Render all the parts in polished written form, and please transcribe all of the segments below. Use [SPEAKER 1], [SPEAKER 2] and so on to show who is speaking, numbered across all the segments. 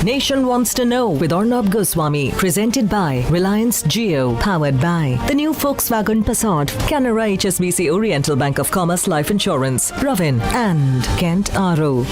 [SPEAKER 1] Nation Wants to Know with Arnab Goswami. Presented by Reliance Jio. Powered by the new Volkswagen Passat, Canara HSBC Oriental Bank of Commerce Life Insurance, Pravin and Kent RO.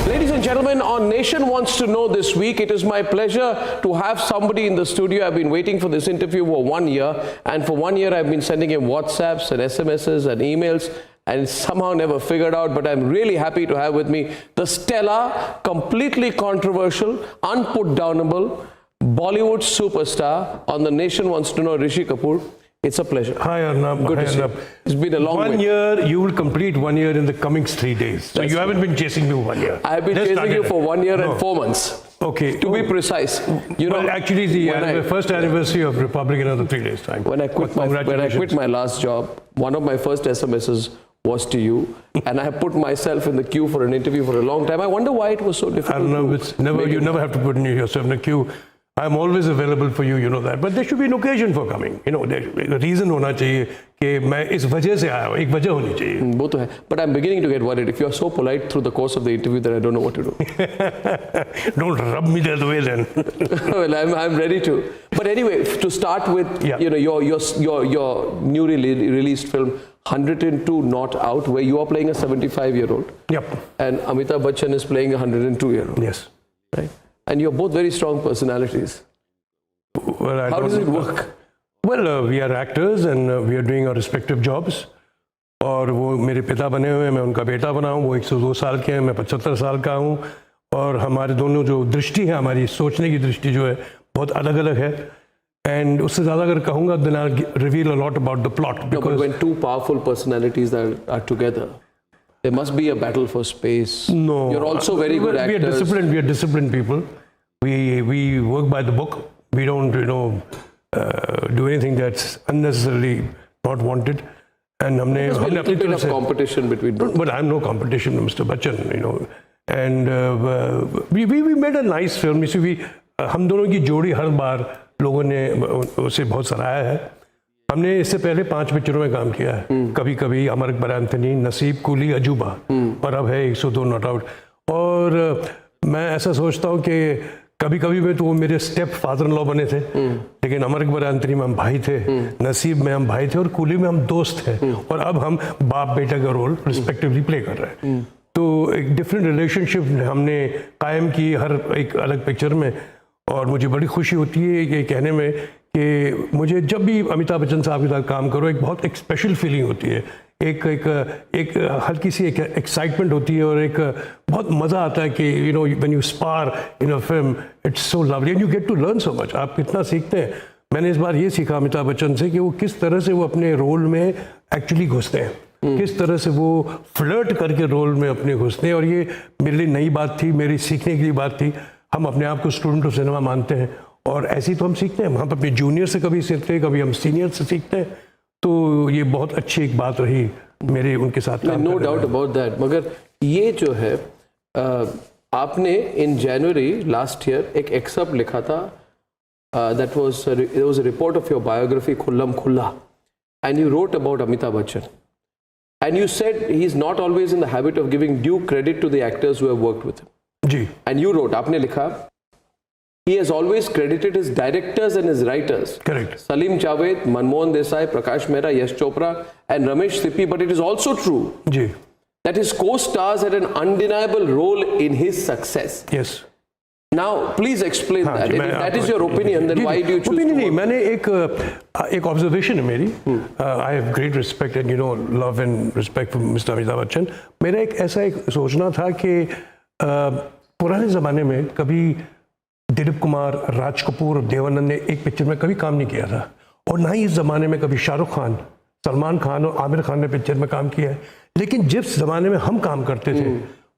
[SPEAKER 2] Ladies and gentlemen, on Nation Wants to Know this week, it is my pleasure to have somebody in the studio. I've been waiting for this interview for 1 year, and for 1 year I've been sending him WhatsApps and SMSs and emails, and somehow never figured out, but I'm really happy to have with me the stellar, completely controversial, unputdownable Bollywood superstar on the Nation Wants to Know, Rishi Kapoor. It's a pleasure.
[SPEAKER 3] Hi Arnab.
[SPEAKER 2] Good to see you. It's been a long
[SPEAKER 3] 1
[SPEAKER 2] way.
[SPEAKER 3] year, you will complete 1 year in the coming 3 days. So you haven't been chasing me 1 year.
[SPEAKER 2] I've been chasing you for 1 year and 4 months.
[SPEAKER 3] Okay.
[SPEAKER 2] To be precise. You know,
[SPEAKER 3] well, actually, the first anniversary of Republic in another 3 days' time.
[SPEAKER 2] When I quit my last job, one of my first SMSs was to you, and I have put myself in the queue for an interview for a long time. I wonder why it was so difficult.
[SPEAKER 3] I don't know. It's never. You never have to put yourself in the queue. I'm always available for you. You know that. But there should be an occasion for coming. You know, the reason होना चाहिए कि मैं इस वजह से आया हूँ. एक वजह होनी चाहिए.
[SPEAKER 2] वो तो है. But I'm beginning to get worried. If you're so polite through the course of the interview, that I don't know what to do.
[SPEAKER 3] Don't rub me that way, then.
[SPEAKER 2] Well, I'm ready to. But anyway, to start with, you know, your newly released film 102 Not Out, where you are playing a 75-year-old.
[SPEAKER 3] Yep.
[SPEAKER 2] And Amitabh Bachchan is playing a 102-year-old.
[SPEAKER 3] Yes.
[SPEAKER 2] Right. And you're both very strong personalities.
[SPEAKER 3] Well,
[SPEAKER 2] how does it work?
[SPEAKER 3] Well, we are actors and we are doing our respective jobs. और वो मेरे पिता बने हुए हैं, मैं उनका बेटा बना हूँ. वो 102 साल के हैं, मैं 75 साल का हूँ. और हमारे दोनों जो दृष्टि है, हमारी सोचने की दृष्टि जो है, बहुत अलग अलग है. And उससे ज़्यादा अगर कहूँगा, then I'll reveal a lot about the plot.
[SPEAKER 2] Because no, but when two powerful personalities are together, there must be a battle for space.
[SPEAKER 3] No.
[SPEAKER 2] You're also very good actors.
[SPEAKER 3] We are disciplined people. We work by the book. We don't, do anything that's unnecessarily not wanted. And
[SPEAKER 2] there's been a little bit of competition between them.
[SPEAKER 3] But I'm no competition with Mr. Bachchan, And we made a nice film. You see, हम दोनों की जोड़ी हर बार लोगों ने उसे बहुत सराहा है. हमने इससे पहले 5 पिक्चरों में काम किया है. कभी कभी अमर अकबर एंथनी, नसीब, कूली, अजूबा, और अब है 102 नॉट आउट. और मैं ऐसा सोचता हूँ कि कभी कभी में तो वो मेरे स्टेप फादर इन लॉ बने थे, लेकिन अमर अकबर एंथनी में हम भाई थे, नसीब में हम भाई थे, और कूली में हम दोस्त थे. और अब हम बाप बेटा का रोल रिस्पेक्टिवली प्ले कर रहे हैं. तो एक डिफरेंट रिलेशनशिप हमने कायम की हर एक अलग पिक्चर में. और मुझे बड़ी खुशी होती है ये कहने में कि मुझे जब भी अमिताभ बच्चन साहब के साथ काम करो, एक बहुत एक स्पेशल फीलिंग होती है. एक हल्की सी एक एक्साइटमेंट होती है, और एक बहुत मज़ा आता है कि when you star in a film, it's so lovely and you get to learn so much. आप कितना सीखते हैं. मैंने इस बार ये सीखा अमिताभ बच्चन से कि वो किस तरह से वो अपने रोल में एक्चुअली घुसते हैं, किस तरह से वो फ्लर्ट करके रोल में अपने घुसते हैं. और ये मेरे लिए नई बात थी, मेरी सीखने की बात थी. हम अपने आप को स्टूडेंट ऑफ सिनेमा मानते हैं, और ऐसे ही तो हम सीखते हैं. हम अपने जूनियर से कभी सीखते हैं, कभी हम सीनियर से सीखते हैं. तो ये बहुत अच्छी एक बात रही मेरे उनके साथ.
[SPEAKER 2] No doubt about that. मगर ये जो है, आपने इन जनवरी लास्ट ईयर एक एक्सर्प्ट लिखा था, that was a report of your biography Khullam Khulla, and you wrote about Amitabh Bachchan, and you said he is not always in the habit of giving due credit to the actors who have worked with him.
[SPEAKER 3] जी.
[SPEAKER 2] And you wrote, आपने लिखा, he has always credited his directors and his writers.
[SPEAKER 3] Correct.
[SPEAKER 2] Salim Javed, Manmohan Desai, Prakash Mehra, Yash Chopra, and Ramesh Sippy. But it is also true
[SPEAKER 3] ji.
[SPEAKER 2] that his co-stars had an undeniable role in his success.
[SPEAKER 3] Yes.
[SPEAKER 2] Now, please explain that. If that is your opinion, then why do you choose?
[SPEAKER 3] नहीं, मैंने एक observation है मेरी. I have great respect and love and respect for Mr. Amitabh Bachchan. मेरा ऐसा एक सोचना था कि पुराने ज़माने में कभी दिलीप कुमार, राज कपूर, देवानंद ने एक पिक्चर में कभी काम नहीं किया था, और ना ही इस ज़माने में कभी शाहरुख खान, सलमान खान और आमिर खान ने पिक्चर में काम किया है. लेकिन जिस ज़माने में हम काम करते थे,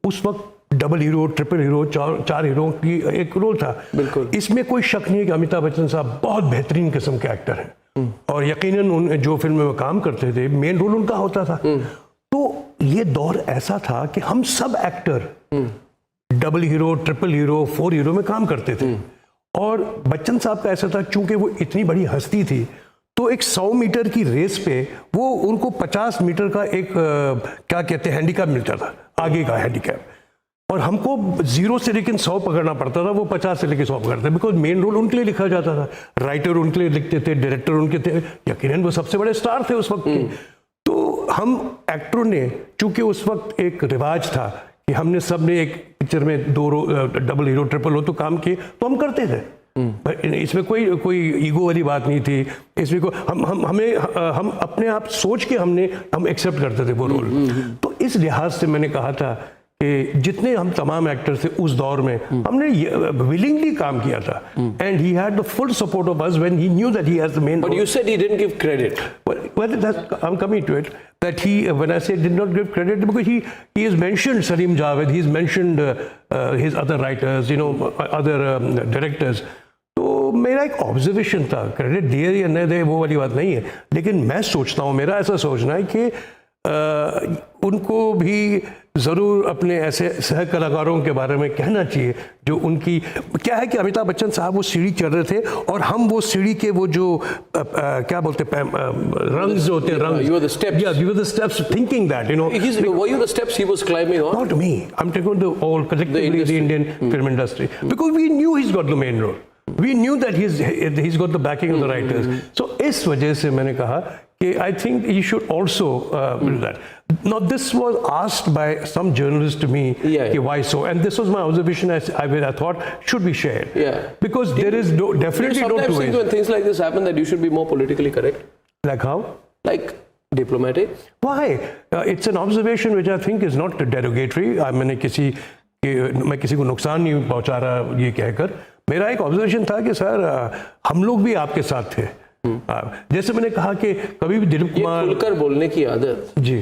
[SPEAKER 3] उस वक्त डबल हीरो, ट्रिपल हीरो, चार हीरो की एक रोल था. बिल्कुल. इसमें कोई शक नहीं है कि अमिताभ बच्चन साहब बहुत बेहतरीन किस्म के एक्टर हैं, और यकीनन उन जो फिल्म में काम करते थे, मेन रोल उनका होता था. तो ये दौर ऐसा था कि हम सब actor double hero, triple hero, 4 hero में काम करते थे. और बच्चन साहब का ऐसा था, चूंकि वो इतनी बड़ी हस्ती थी, तो एक 100 मीटर की रेस पे वो उनको 50 मीटर का एक क्या कहते हैं हैंडीकैप मिलता था, आगे का हैंडीकैप. और हमको 0 से लेकिन 100 पकड़ना पड़ता था, वो 50 से लेकर 100 पकड़ते, बिकॉज मेन रोल उनके लिए लिखा जाता था, राइटर उनके लिए लिखते थे, डायरेक्टर उनके थे, यकीनन वो सबसे बड़े स्टार थे उस वक्त के। तो हम एक्टरों ने, चूंकि उस वक्त एक रिवाज था कि हमने सब ने एक पिक्चर में 2 डबल हीरो ट्रिपल हो तो काम किए, तो हम करते थे। इसमें कोई ईगो वाली बात नहीं थी, इसमें हम अपने आप सोच के हम एक्सेप्ट करते थे वो रोल। तो इस लिहाज से मैंने कहा था कि जितने हम तमाम एक्टर्स थे उस दौर में, हमने विलिंगली काम किया था, and he had the full support of us when he knew that he has the main role.
[SPEAKER 2] But you said he didn't give credit.
[SPEAKER 3] Well, I'm coming to it. That he, when I say did not give credit, because he has mentioned Salim Javed, he's mentioned his other writers, other directors. तो मेरा एक observation था, credit दिए या नहीं दे वो वाली बात नहीं है, लेकिन मैं सोचता हूँ, मेरा ऐसा सोचना है कि उनको भी ज़रूर अपने ऐसे सह कलाकारों के बारे में कहना चाहिए जो उनकी, क्या है कि अमिताभ बच्चन साहब वो सीढ़ी चढ़ रहे थे और हम वो सीढ़ी के वो जो क्या बोलते हैं रंग्स होते हैं, rungs,
[SPEAKER 2] you were the steps.
[SPEAKER 3] Yeah, we were the steps, thinking that,
[SPEAKER 2] Were you the steps he was climbing on?
[SPEAKER 3] Not me. I'm talking about the all collectively the Indian film industry, because we knew he's got the main role. We knew that he's got the backing of the writers. So इस वजह से मैंने कहा कि I think he should also do that. Now this was asked by some journalist to me, why so, and this was my observation. I thought should be shared. Yeah. Because there is definitely no two ways.
[SPEAKER 2] When things like this happen, that you should be more politically correct.
[SPEAKER 3] Like how?
[SPEAKER 2] Like diplomatic.
[SPEAKER 3] Why? It's an observation which I think is not derogatory. मैं किसी को नुकसान नहीं पहुंचा रहा ये कहकर, मेरा एक ऑब्जर्वेशन था कि सर हम लोग भी आपके साथ थे। जैसे मैंने कहा कि कभी भी दिलीप कुमार
[SPEAKER 2] खुलकर बोलने की आदत
[SPEAKER 3] जी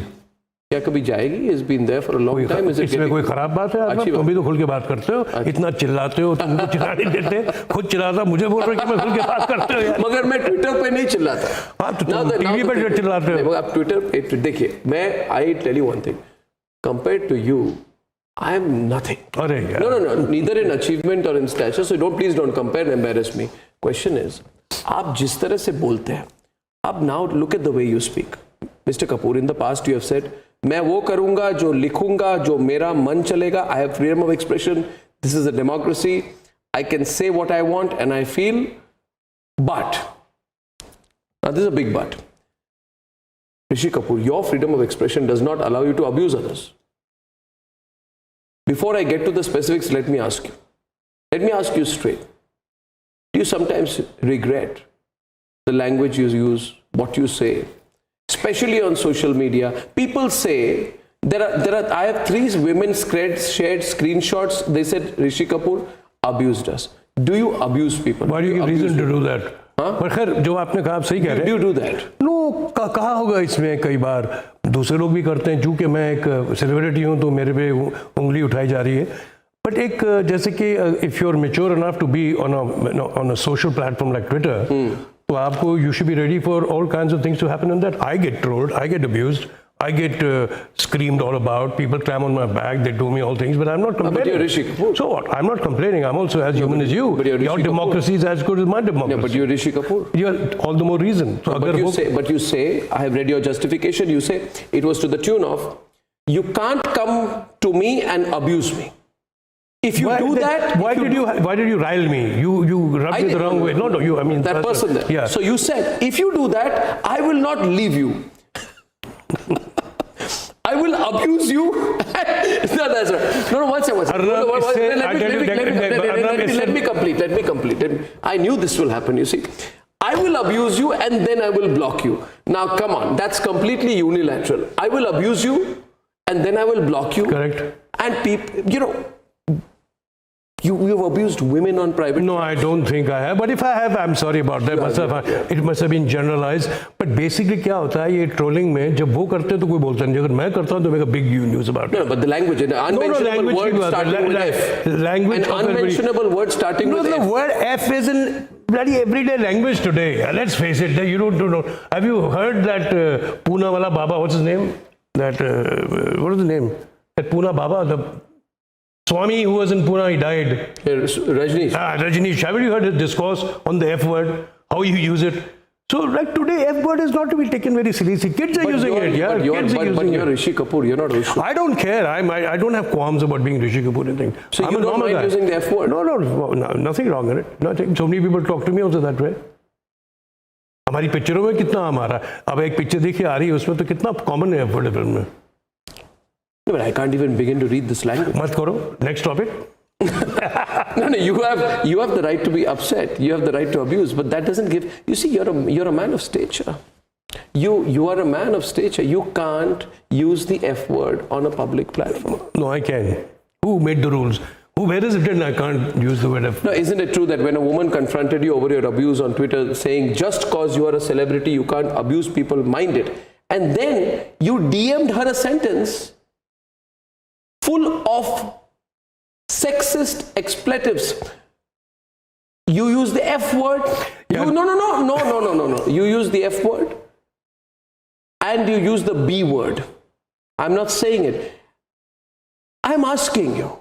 [SPEAKER 2] क्या कभी जाएगी? It's been there for a long time.
[SPEAKER 3] इसमें कोई खराब बात है? तुम भी तो खुल के बात करते हो, इतना चिल्लाते हो, तुमको चिल्लाने देते, खुद चिल्लाता, मुझे बोल रहे हो कि मैं खुल के बात करते हो यार।
[SPEAKER 2] मगर मैं ट्विटर पे नहीं चिल्लाता।
[SPEAKER 3] हाँ तो तुम टीवी पे चिल्लाते हो।
[SPEAKER 2] आप ट्विटर पे देखिए, मैं I tell you one thing, compared to you, I am nothing. No. Neither in achievement or in stature. So please don't compare and embarrass me. Question is, आप जिस तरह से बोलते हैं, अब now look at the way you speak. Mr. Kapoor, in the past you have said, मैं वो करूँगा जो लिखूँगा, जो मेरा मन चलेगा. I have freedom of expression. This is a democracy. I can say what I want and I feel. But, now this is a big but. Rishi Kapoor, your freedom of expression does not allow you to abuse others. Before I get to the specifics, let me ask you. Let me ask you straight. Do you sometimes regret the language you use, what you say, especially on social media? People say I have 3 women shared screenshots. They said Rishi Kapoor abused us. Do you abuse people?
[SPEAKER 3] Why do you give reason to do that? पर खैर जो आपने कहा आप सही कह रहे हैं।
[SPEAKER 2] Do you do that?
[SPEAKER 3] No, कहा होगा इसमें कई बार, दूसरे लोग भी करते हैं, चूंकि मैं एक सेलिब्रिटी हूं तो मेरे पे उंगली उठाई जा रही है। बट एक जैसे कि if you are mature enough to be on a social platform like Twitter, तो आपको you should be ready for all kinds of things to happen on that. I get trolled, I get abused, I get screamed all about, people climb on my back, they do me all things, but I'm not complaining.
[SPEAKER 2] But you're Rishi Kapoor.
[SPEAKER 3] So what? I'm not complaining, I'm also as human as you. Your democracy is as good as my democracy.
[SPEAKER 2] Yeah, but you're Rishi Kapoor.
[SPEAKER 3] You're all the more reason. So
[SPEAKER 2] but you say, I have read your justification, you say it was to the tune of, you can't come to me and abuse me. If you do that,
[SPEAKER 3] why did you rile me? You rubbed me the wrong way. No, you, I mean
[SPEAKER 2] that person there.
[SPEAKER 3] Yeah.
[SPEAKER 2] So you said, if you do that, I will not leave you. I will abuse you. No, that's right. No, one second. Let me complete. I knew this will happen, you see. I will abuse you and then I will block you. Now, come on. That's completely unilateral. I will abuse you and then I will block you.
[SPEAKER 3] Correct.
[SPEAKER 2] And people, you have abused women on private.
[SPEAKER 3] No, I don't think I have. But if I have, I'm sorry about that. It must have been generalized. But basically क्या होता है ये trolling में जब वो करते हैं तो कोई बोलता नहीं, अगर मैं करता हूँ तो make a big news about it.
[SPEAKER 2] No, but the language, an unmentionable word starting with F.
[SPEAKER 3] Language.
[SPEAKER 2] An unmentionable word starting with F.
[SPEAKER 3] No, the word F is in bloody everyday language today. Let's face it. You don't know. Have you heard that Pune wala Baba? What's his name? That what is the name? That Pune Baba, the Swami who was in Pune, he died.
[SPEAKER 2] Rajneesh.
[SPEAKER 3] Rajneesh. Haven't you heard his discourse on the F word? How you use it? So like today, F word is not to be taken very seriously. Kids are using it, yeah. Kids are using
[SPEAKER 2] you're
[SPEAKER 3] it.
[SPEAKER 2] Rishi Kapoor, you're not Rishi.
[SPEAKER 3] I don't care. I don't have qualms about being Rishi Kapoor or anything.
[SPEAKER 2] So
[SPEAKER 3] I'm
[SPEAKER 2] you
[SPEAKER 3] a
[SPEAKER 2] don't
[SPEAKER 3] normal
[SPEAKER 2] mind
[SPEAKER 3] guy.
[SPEAKER 2] using the F word?
[SPEAKER 3] No, nothing wrong in it. Nothing. So many people talk to me also that way. हमारी पिक्चरों में कितना हमारा अब एक picture देखिए आ रही है उसमें तो कितना कॉमन है F word फिल्म में.
[SPEAKER 2] No, but I can't even begin to read this language.
[SPEAKER 3] मत करो. Next topic.
[SPEAKER 2] No, you have the right to be upset. You have the right to abuse, but that doesn't give. You see, you're a man of stature. You are a man of stature. You can't use the F word on a public platform.
[SPEAKER 3] No, I can. Who made the rules? Where is it written I can't use the word F?
[SPEAKER 2] No, isn't it true that when a woman confronted you over your abuse on Twitter, saying just cause you are a celebrity, you can't abuse people, mind it, and then you DM'd her a sentence full of sexist expletives. You use the F word.
[SPEAKER 3] Yeah.
[SPEAKER 2] No. You use the F word and you use the B word. I'm not saying it. I'm asking you,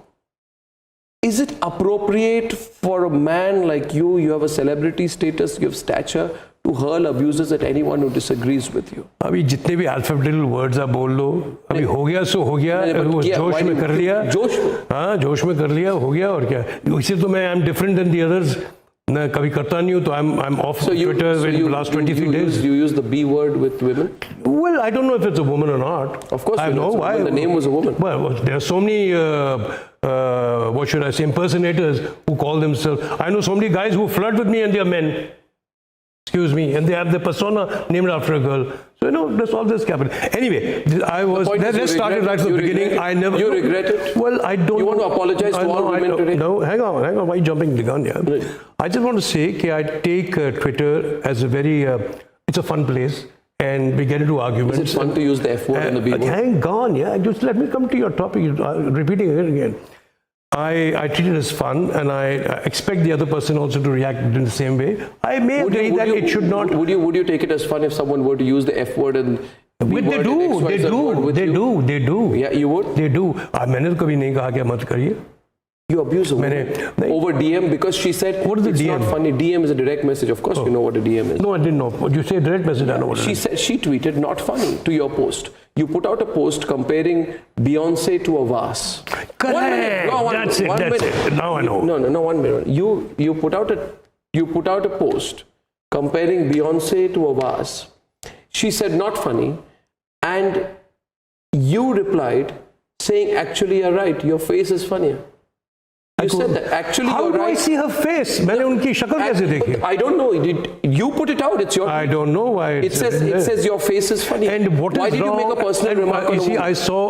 [SPEAKER 2] is it appropriate for a man like you have a celebrity status, you have stature, to hurl abuses at anyone who disagrees with you?
[SPEAKER 3] अभी जितने भी alphabetical words आप बोल लो अभी हो गया सो हो गया वो जोश में कर लिया हाँ जोश में कर लिया हो गया और क्या इसी तो मैं I am different than the others मैं कभी करता नहीं हूँ तो I am off Twitter in last 23 days.
[SPEAKER 2] You use the B word with women?
[SPEAKER 3] Well, I don't know if it's a woman or not.
[SPEAKER 2] Of course,
[SPEAKER 3] I know why.
[SPEAKER 2] The name was a woman.
[SPEAKER 3] Well, there are so many what should I say impersonators who call themselves. I know so many guys who flirt with me and they are men. Excuse me, and they have the persona named after a girl. So there's all this capital. Anyway, I was. Let's start it right from the beginning. I never.
[SPEAKER 2] You regret it?
[SPEAKER 3] Well, I don't.
[SPEAKER 2] You want to apologize to all women today?
[SPEAKER 3] No, hang on. Why are you jumping the gun? Yeah. Right. I just want to say that I take Twitter as a very. It's a fun place, and we get into arguments.
[SPEAKER 2] Is it fun to use the F word and the B word?
[SPEAKER 3] Hang on, yeah. Just let me come to your topic. Repeating it again. I treat it as fun, and I expect the other person also to react in the same way. I may agree that it should not.
[SPEAKER 2] Would you take it as fun if someone were to use the F word and the B word and XYZ word with you?
[SPEAKER 3] They do.
[SPEAKER 2] Yeah, you would?
[SPEAKER 3] They do. मैंने तो कभी नहीं कहा कि मत करिए.
[SPEAKER 2] You abuse a woman over DM because she said
[SPEAKER 3] what is
[SPEAKER 2] it's
[SPEAKER 3] DM?
[SPEAKER 2] not funny. DM is a direct message. Of course, you know what a DM is.
[SPEAKER 3] No, I didn't know. But you say direct message. I know what it is.
[SPEAKER 2] She tweeted not funny to your post. You put out a post comparing Beyonce to a vase.
[SPEAKER 3] Correct. That's it. Now I know.
[SPEAKER 2] No. 1 minute. You put out a post comparing Beyonce to a vase. She said not funny, and you replied saying actually you're right. Your face is funnier. You said that. Actually,
[SPEAKER 3] how
[SPEAKER 2] you're
[SPEAKER 3] do
[SPEAKER 2] right.
[SPEAKER 3] I see her face? मैंने उनकी शक्ल कैसे देखी?
[SPEAKER 2] I don't know. You put it out. It's your.
[SPEAKER 3] I don't know why.
[SPEAKER 2] It says your face is funny.
[SPEAKER 3] And what
[SPEAKER 2] why
[SPEAKER 3] is
[SPEAKER 2] did
[SPEAKER 3] wrong?
[SPEAKER 2] You make a personal remark?
[SPEAKER 3] You see, I saw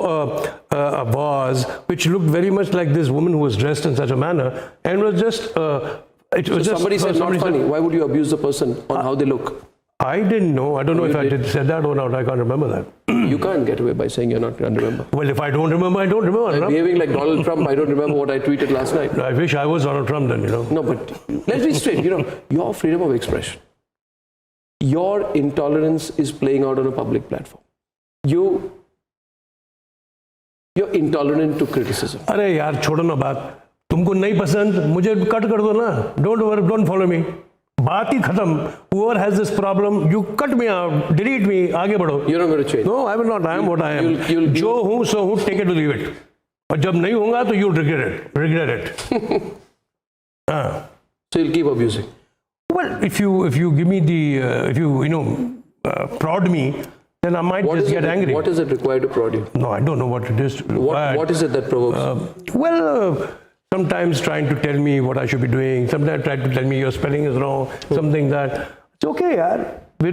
[SPEAKER 3] a vase which looked very much like this woman who was dressed in such a manner, and was just. It was just
[SPEAKER 2] somebody said not funny. Why would you abuse the person on how they look?
[SPEAKER 3] I didn't know. I don't know if I said that or not. I can't remember that.
[SPEAKER 2] You can't get away by saying you're not going to remember.
[SPEAKER 3] Well, if I don't remember, I don't remember.
[SPEAKER 2] Like behaving like Donald Trump, I don't remember what I tweeted last night.
[SPEAKER 3] I wish I was Donald Trump then,
[SPEAKER 2] No, but let's be straight. Your freedom of expression, your intolerance is playing out on a public platform. You're intolerant to criticism.
[SPEAKER 3] अरे यार छोड़ो ना बात. तुमको नहीं पसंद, मुझे cut कर दो ना. Don't follow me. बात ही खत्म. Whoever has this problem, you cut me out, delete me, आगे बढ़ो.
[SPEAKER 2] You're not going to change.
[SPEAKER 3] No, I will not. I am what I am. जो हूँ सो हूँ. Take it or leave it. और जब नहीं होगा तो you'll regret it.
[SPEAKER 2] So you'll keep abusing.
[SPEAKER 3] Well, if you give me the if you prod me, then I might just get angry.
[SPEAKER 2] What is it required to prod you?
[SPEAKER 3] No, I don't know what it is.
[SPEAKER 2] What is it that provokes?
[SPEAKER 3] Sometimes trying to tell me what I should be doing. Sometimes trying to tell me your spelling is wrong. Something that it's okay, yaar. We're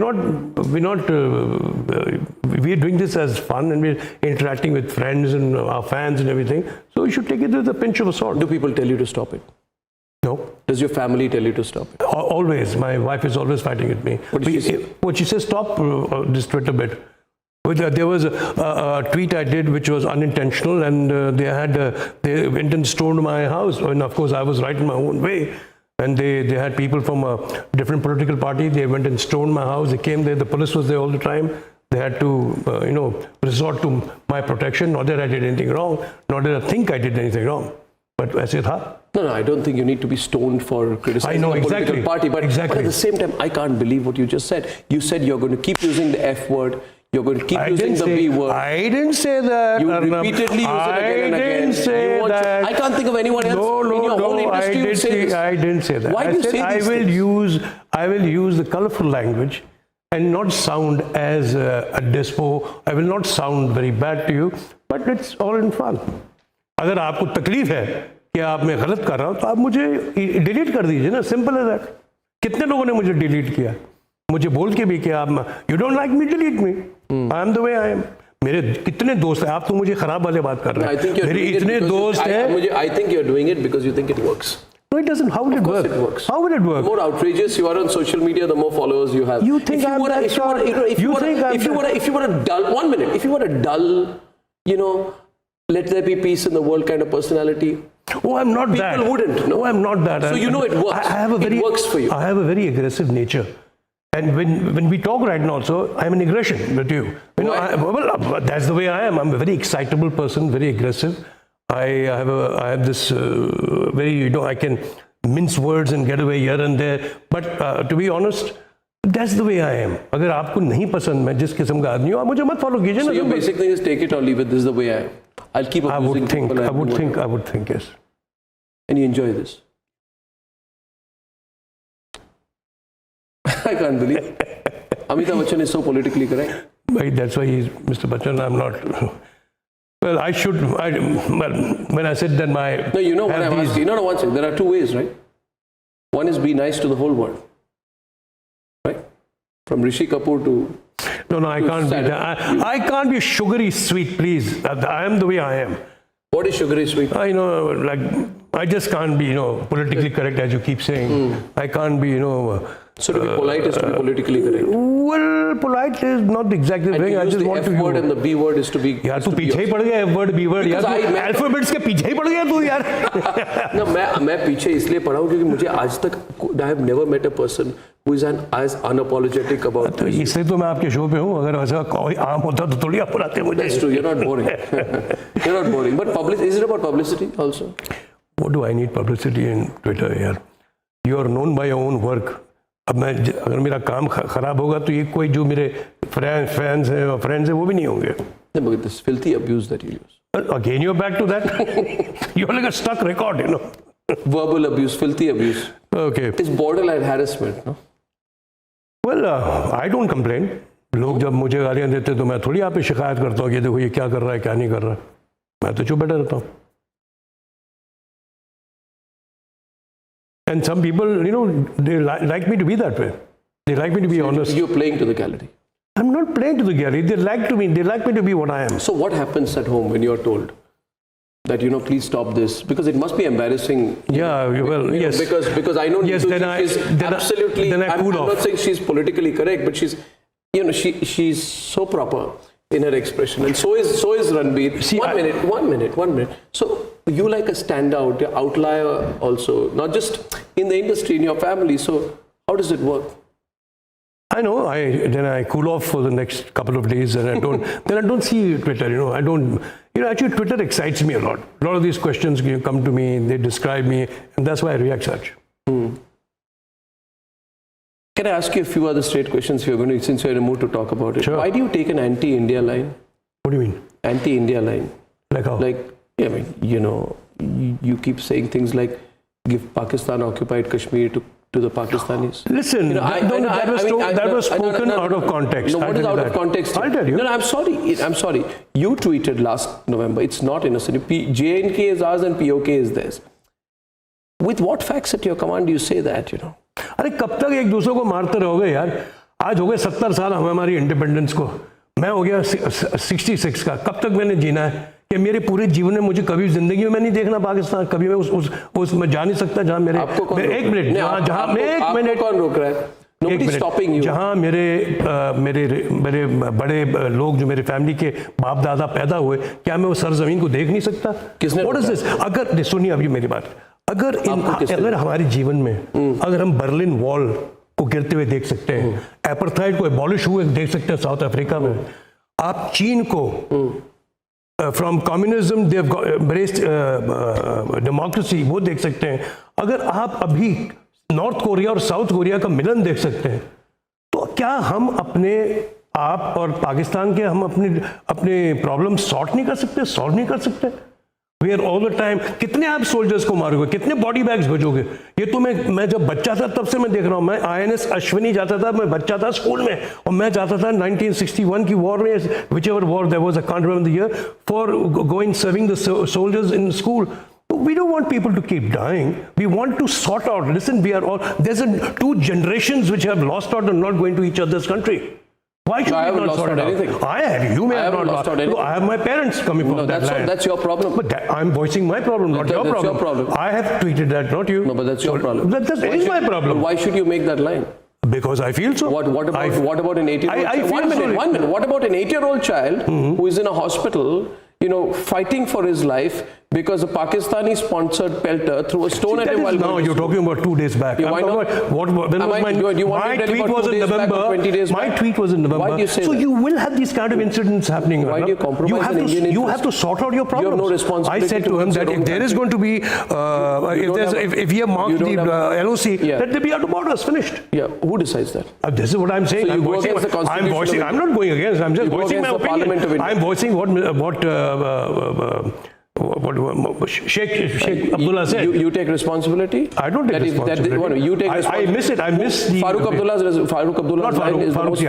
[SPEAKER 3] doing this as fun, and we're interacting with friends and our fans and everything. So you should take it with a pinch of salt.
[SPEAKER 2] Do people tell you to stop it?
[SPEAKER 3] No.
[SPEAKER 2] Does your family tell you to stop it?
[SPEAKER 3] Always. My wife is always fighting with me.
[SPEAKER 2] What did she say?
[SPEAKER 3] Well, she says stop this Twitter bit. There was a tweet I did which was unintentional, and they went and stormed my house. And of course, I was right in my own way. And they had people from a different political party. They went and stormed my house. They came there. The police was there all the time. They had to, resort to my protection. Not that I did anything wrong. Not that I think I did anything wrong. but ऐसे था.
[SPEAKER 2] No, I don't think you need to be stoned for criticizing
[SPEAKER 3] I know,
[SPEAKER 2] a political
[SPEAKER 3] exactly.
[SPEAKER 2] party, but at the same time, I can't believe what you just said. You said you're going to keep using the F word, you're going to keep using the B word.
[SPEAKER 3] I didn't say that.
[SPEAKER 2] You
[SPEAKER 3] Arnab.
[SPEAKER 2] repeatedly use it again and again.
[SPEAKER 3] I didn't say that.
[SPEAKER 2] I can't think of anyone else in your whole industry who would say this.
[SPEAKER 3] I didn't say that.
[SPEAKER 2] Why do you say
[SPEAKER 3] I
[SPEAKER 2] these
[SPEAKER 3] will
[SPEAKER 2] things?
[SPEAKER 3] I will use the colorful language and not sound as a despo. I will not sound very bad to you, but it's all in fun. अगर आपको तकलीफ है कि आप मैं गलत कर रहा हूँ तो आप मुझे डिलीट कर दीजिए ना, सिंपल है दैट. कितने लोगों ने मुझे डिलीट किया, मुझे बोल के भी कि आप you don't like me, delete me, I am the way I am. मेरे कितने दोस्त हैं, आप तो मुझे खराब वाले बात कर रहे हैं. मेरे इतने दोस्त हैं.
[SPEAKER 2] I think you're doing it because you think it works.
[SPEAKER 3] No, it doesn't. How will it work?
[SPEAKER 2] It works.
[SPEAKER 3] How will it work?
[SPEAKER 2] The more outrageous you are on social media, the more followers you have.
[SPEAKER 3] You think I'm that sure?
[SPEAKER 2] If you were a dull, 1 minute, if you were a dull, let there be peace in the world kind of personality.
[SPEAKER 3] Oh, I'm not that.
[SPEAKER 2] People wouldn't. No,
[SPEAKER 3] I'm not that.
[SPEAKER 2] So you know it works. It works for you.
[SPEAKER 3] I have a very aggressive nature. And when we talk right now also, I'm an aggression with you. Well, that's the way I am. I'm a very excitable person, very aggressive. I have this very, I can mince words and get away here and there. But to be honest, that's the way I am. अगर आपको नहीं पसंद मैं जिस किस्म का आदमी हूँ, आप मुझे मत फॉलो कीजिए ना.
[SPEAKER 2] So your basic thing is take it or leave it. This is the way I am. I'll keep abusing people.
[SPEAKER 3] I would think, yes.
[SPEAKER 2] And you enjoy this. I can't believe Amitabh Bachchan is so politically correct.
[SPEAKER 3] That's why he's Mr. Bachchan. I'm not. Well, I should. Well, when I said that my.
[SPEAKER 2] No, you know what I'm asking. No, one second. There are two ways, right? One is be nice to the whole world, right? From Rishi Kapoor to.
[SPEAKER 3] No, I can't be that. I can't be sugary sweet, please. I am the way I am.
[SPEAKER 2] What is sugary sweet?
[SPEAKER 3] I know, like I just can't be, politically correct as you keep saying. I can't be,
[SPEAKER 2] So to be polite is to be politically correct.
[SPEAKER 3] Well, polite is not exactly the thing. I just want to
[SPEAKER 2] use the F word and the B word is to be.
[SPEAKER 3] यार तू पीछे ही पड़ गया F word B word यार. Alphabets के पीछे ही पड़ गया तू यार.
[SPEAKER 2] No, मैं पीछे इसलिए पड़ा हूँ क्योंकि मुझे आज तक I have never met a person who is as unapologetic about.
[SPEAKER 3] तो इसलिए तो मैं आपके शो पे हूँ. अगर ऐसा कोई आम होता तो थोड़ी आप बुलाते मुझे.
[SPEAKER 2] That's true. You're not boring. You're not boring. But is it about publicity also?
[SPEAKER 3] What do I need publicity in Twitter यार? You are known by your own work. अब मैं अगर मेरा काम खराब होगा तो ये कोई जो मेरे फैंस हैं और फ्रेंड्स हैं वो भी नहीं होंगे.
[SPEAKER 2] Look at this filthy abuse that you use.
[SPEAKER 3] Again, you're back to that. You're like a stuck record,
[SPEAKER 2] Verbal abuse, filthy abuse.
[SPEAKER 3] Okay.
[SPEAKER 2] It's borderline harassment, no?
[SPEAKER 3] Well, I don't complain. लोग जब मुझे गालियाँ देते तो मैं थोड़ी आप पे शिकायत करता हूँ कि देखो ये क्या कर रहा है क्या नहीं कर रहा है. मैं तो चुप बैठा रहता हूँ. And some people, they like me to be that way. They like me to be honest.
[SPEAKER 2] You're playing to the gallery.
[SPEAKER 3] I'm not playing to the gallery. They like me to be what I am.
[SPEAKER 2] So what happens at home when you're told that, please stop this? Because it must be embarrassing.
[SPEAKER 3] Yeah, well, yes.
[SPEAKER 2] Because I know
[SPEAKER 3] yes, then
[SPEAKER 2] absolutely. I'm not saying she's politically correct, but she's, she's so proper in her expression, and so is Ranbir. See, one minute. So you like a standout, an outlier also, not just in the industry, in your family. So how does it work?
[SPEAKER 3] I know. Then I cool off for the next couple of days, and I don't see Twitter. I don't. Actually, Twitter excites me a lot. A lot of these questions come to me, they describe me, and that's why I react such.
[SPEAKER 2] Can I ask you a few other straight questions since you're in a mood to talk about it?
[SPEAKER 3] Sure.
[SPEAKER 2] Why do you take an anti-India line?
[SPEAKER 3] What do you mean?
[SPEAKER 2] Anti-India line.
[SPEAKER 3] Like how?
[SPEAKER 2] You keep saying things like, give Pakistan occupied Kashmir to the Pakistanis.
[SPEAKER 3] Listen, that was spoken out of context.
[SPEAKER 2] No, what is out of context?
[SPEAKER 3] I'll tell you.
[SPEAKER 2] No, I'm sorry. You tweeted last November, it's not innocent. JNK is ours and POK is theirs. With what facts at your command do you say that,
[SPEAKER 3] अरे कब तक एक दूसरे को मारते रहोगे यार. आज हो गए 70 साल हमारी इंडिपेंडेंस को. मैं हो गया 66 का. कब तक मैंने जीना है कि मेरे पूरे जीवन में मुझे कभी जिंदगी में नहीं देखना पाकिस्तान. कभी मैं उस में जा नहीं सकता जहां मेरे एक मिनट जहां
[SPEAKER 2] कौन रोक रहा है? Nobody's stopping you.
[SPEAKER 3] जहां मेरे बड़े लोग जो मेरे फैमिली के बाप दादा पैदा हुए, क्या मैं वो सरजमीन को देख नहीं सकता?
[SPEAKER 2] किसने?
[SPEAKER 3] What is this? अगर सुनिए अभी मेरी बात. अगर हमारे जीवन में अगर हम बर्लिन वॉल को गिरते हुए देख सकते हैं, एपार्थाइड को एबॉलिश हुए देख सकते हैं साउथ अफ्रीका में, आप चीन को from communism they have embraced democracy, वो देख सकते हैं। अगर आप अभी नॉर्थ कोरिया और साउथ कोरिया का मिलन देख सकते हैं, तो क्या हम अपने आप और पाकिस्तान के हम अपने प्रॉब्लम सॉल्व नहीं कर सकते? We are all the time, कितने आप सोल्जर्स को मारोगे, कितने बॉडी बैग्स भेजोगे? ये तो मैं जब बच्चा था तब से मैं देख रहा हूँ। मैं INS अश्विनी जाता था, मैं बच्चा था स्कूल में, और मैं जाता था 1961 की वॉर में, which ever war there was, I can't remember the year, for going serving the soldiers in school. We don't want people to keep dying. We want to sort out. Listen, we are all, there's two generations which have lost out and not going to each other's country. Why should we not sort it out? I have. You may have not lost out anything. I have my parents coming from that land.
[SPEAKER 2] That's your problem.
[SPEAKER 3] But I'm voicing my problem, not your problem.
[SPEAKER 2] Your problem.
[SPEAKER 3] I have tweeted that, not you.
[SPEAKER 2] No, but that's your problem.
[SPEAKER 3] That is my problem.
[SPEAKER 2] Why should you make that line?
[SPEAKER 3] Because I feel so.
[SPEAKER 2] What about an 8-year-old child? One minute. What about an 8-year-old child who is in a hospital, fighting for his life because a Pakistani-sponsored pelter threw a stone at him while
[SPEAKER 3] now you're talking about 2 days back.
[SPEAKER 2] Yeah, why not?
[SPEAKER 3] My tweet was in November. My tweet was in November.
[SPEAKER 2] Why do you say
[SPEAKER 3] so
[SPEAKER 2] that?
[SPEAKER 3] you will have these kind of incidents happening.
[SPEAKER 2] Why do you compromise an Indian interest?
[SPEAKER 3] You have to sort out your problems.
[SPEAKER 2] You have no responsibility.
[SPEAKER 3] I said to him that if there is going to be, if he marks the LOC, let there be out borders, finished.
[SPEAKER 2] Yeah, who decides that?
[SPEAKER 3] This is what I'm saying.
[SPEAKER 2] So you go against the Constitution.
[SPEAKER 3] I'm not going against. I'm just voicing my opinion. I'm voicing what Sheikh Abdullah said.
[SPEAKER 2] You take responsibility?
[SPEAKER 3] I don't take responsibility.
[SPEAKER 2] You take responsibility.
[SPEAKER 3] I miss it. I miss the...
[SPEAKER 2] Farooq Abdullah's line is the most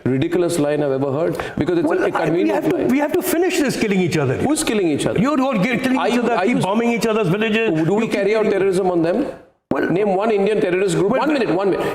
[SPEAKER 2] ridiculous line I've ever heard, because it's a convenient line.
[SPEAKER 3] We have to finish this killing each other.
[SPEAKER 2] Who's killing each other?
[SPEAKER 3] You're all killing each other, keep bombing each other's villages.
[SPEAKER 2] Do we carry out terrorism on them? Well, name one Indian terrorist group. One minute.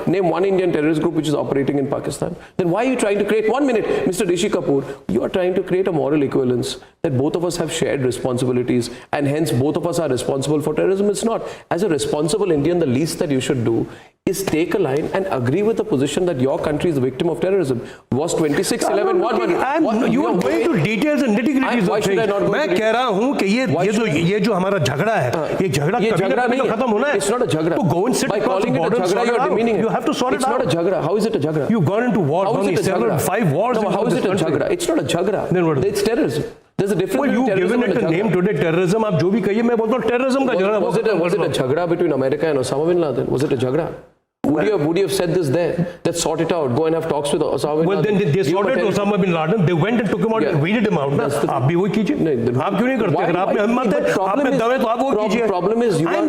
[SPEAKER 2] Name one Indian terrorist group which is operating in Pakistan. Then why are you trying to create, 1 minute, Mr. Rishi Kapoor, you are trying to create a moral equivalence that both of us have shared responsibilities and hence both of us are responsible for terrorism. It's not. As a responsible Indian, the least that you should do is take a line and agree with the position that your country is the victim of terrorism. Was 26/11 one?
[SPEAKER 3] You are going to details and nitty-gritties of things. मैं कह रहा हूँ कि ये जो हमारा झगड़ा है, ये झगड़ा कभी ना कभी खत्म होना है.
[SPEAKER 2] It's not a झगड़ा.
[SPEAKER 3] To go and sit
[SPEAKER 2] by
[SPEAKER 3] across the
[SPEAKER 2] calling
[SPEAKER 3] border,
[SPEAKER 2] it a झगड़ा, you are demeaning it.
[SPEAKER 3] You have to sort it out.
[SPEAKER 2] It's not a झगड़ा. How is it a झगड़ा?
[SPEAKER 3] You've gone into war.
[SPEAKER 2] How is it a झगड़ा?
[SPEAKER 3] 5 wars.
[SPEAKER 2] No, how is it a झगड़ा? It's not a झगड़ा.
[SPEAKER 3] Then what is it?
[SPEAKER 2] It's terrorism. There's a difference between terrorism
[SPEAKER 3] and a झगड़ा. Well, you've given it a name today, terrorism. आप जो भी कहिए, मैं बोलता हूँ terrorism का झगड़ा.
[SPEAKER 2] Was it a झगड़ा between America and Osama bin Laden? Was it a झगड़ा? Would you have said this there? Let's sort it out. Go and have talks with Osama bin Laden.
[SPEAKER 3] Well, then they sorted Osama bin Laden. They went and took him out and weeded him out. आप भी वही कीजिए. आप क्यों नहीं करते? अगर आप में हिम्मत है, आप में दम है, तो आप वो कीजिए.
[SPEAKER 2] Problem is you are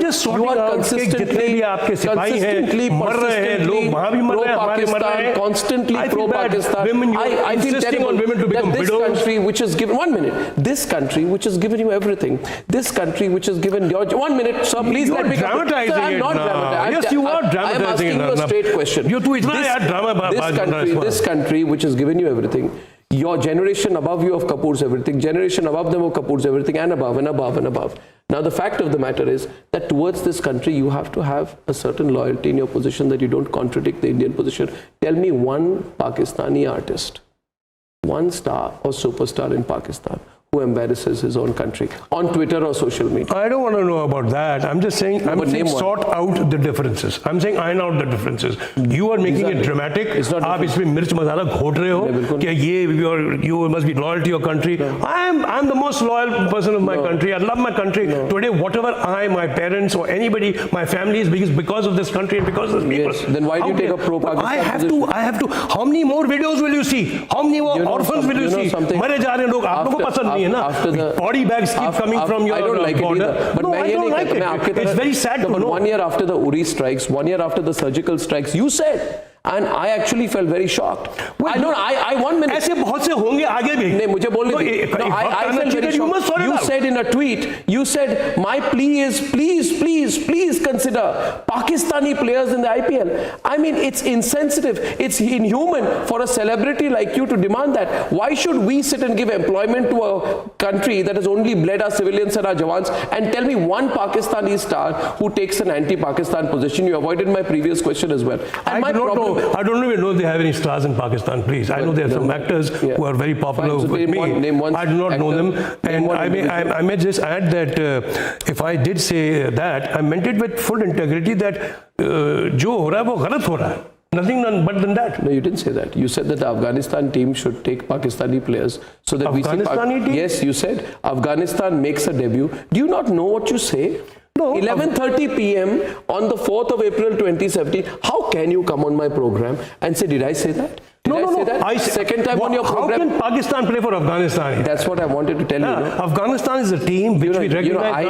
[SPEAKER 3] जितने भी आपके सिपाही हैं, मर रहे हैं, लोग वहाँ भी मर रहे हैं, हमारे मर रहे हैं.
[SPEAKER 2] Constantly pro-Pakistan. I feel terrible that this country which has given, 1 minute, this country which has given you everything, this country which has given your, 1 minute, sir, please let me come.
[SPEAKER 3] Dramatizing it.
[SPEAKER 2] I'm not dramatizing.
[SPEAKER 3] Yes, you are dramatizing it.
[SPEAKER 2] I am asking you a straight question. This country which has given you everything, your generation above you of Kapoor's everything, generation above them of Kapoor's everything, and above and above and above. Now the fact of the matter is that towards this country you have to have a certain loyalty in your position, that you don't contradict the Indian position. Tell me one Pakistani artist, one star or superstar in Pakistan who embarrasses his own country on Twitter or social media.
[SPEAKER 3] I don't want to know about that. I'm just saying, sort out the differences. I'm saying iron out the differences. You are making it dramatic. आप इसमें मिर्च मसाला घोट रहे हो कि you must be loyal to your country. I'm the most loyal person of my country. I love my country. Today, whatever my parents or anybody, my family is because of this country and because of the people.
[SPEAKER 2] Yes. Then why do you take a pro-Pakistan
[SPEAKER 3] I have to. How many more videos will you see? How many more orphans will you see? मरे जा रहे हैं लोग. आप लोगों को पसंद नहीं.
[SPEAKER 2] After the
[SPEAKER 3] body bags keep coming from your
[SPEAKER 2] I don't like
[SPEAKER 3] border.
[SPEAKER 2] It either. But
[SPEAKER 3] no, I don't like it. It's very sad to know.
[SPEAKER 2] 1 year after the Uri strikes, 1 year after the surgical strikes, you said, and I actually felt very shocked.
[SPEAKER 3] Well,
[SPEAKER 2] I 1 minute.
[SPEAKER 3] ऐसे बहुत से होंगे आगे भी.
[SPEAKER 2] नहीं मुझे बोलने दीजिए. No, I felt very shocked. You said in a tweet, you said my plea is please consider Pakistani players in the IPL. I mean, it's insensitive. It's inhuman for a celebrity like you to demand that. Why should we sit and give employment to a country that has only bled our civilians and our jawans, and tell me one Pakistani star who takes an anti-Pakistan position? You avoided my previous question as well. And
[SPEAKER 3] I don't even know if they have any stars in Pakistan, please. I know there are some actors who are very popular with me. I do not know them. And I may just add that if I did say that, I meant it with full integrity that जो हो रहा है वो गलत हो रहा है. Nothing but than that.
[SPEAKER 2] No, you didn't say that. You said that the Afghanistan team should take Pakistani players so that
[SPEAKER 3] Afghanistani team?
[SPEAKER 2] Yes, you said Afghanistan makes a debut. Do you not know what you say?
[SPEAKER 3] No.
[SPEAKER 2] 11:30 p.m. on the 4th of April 2017. How can you come on my program and say, did I say that? Did I say that? Second time on your program.
[SPEAKER 3] How can Pakistan play for Afghanistan?
[SPEAKER 2] That's what I wanted to tell you. No?
[SPEAKER 3] Afghanistan is a team which we recognize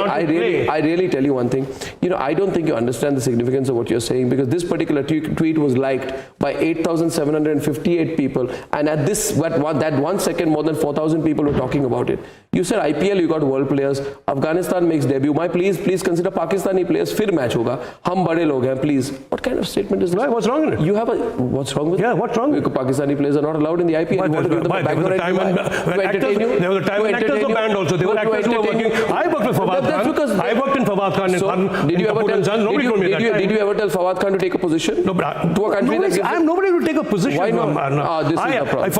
[SPEAKER 2] I really tell you one thing. I don't think you understand the significance of what you're saying, because this particular tweet was liked by 8,758 people, and at that 1 second, more than 4,000 people were talking about it. You said IPL, you got world players. Afghanistan makes debut. Please consider Pakistani players. फिर match होगा. हम बड़े लोग हैं. Please. What kind of statement is this?
[SPEAKER 3] Why? What's wrong with it?
[SPEAKER 2] You have what's wrong with it?
[SPEAKER 3] Yeah, what's wrong?
[SPEAKER 2] Pakistani players are not allowed in the IPL.
[SPEAKER 3] Why? There was a time when actors were banned also. There were actors who were working. I worked with Fawad Khan. I worked in Fawad Khan.
[SPEAKER 2] Did you ever tell Fawad Khan to take a position?
[SPEAKER 3] No, but
[SPEAKER 2] to a country that gives
[SPEAKER 3] I'm nobody to take a position.
[SPEAKER 2] Why not? This is the problem.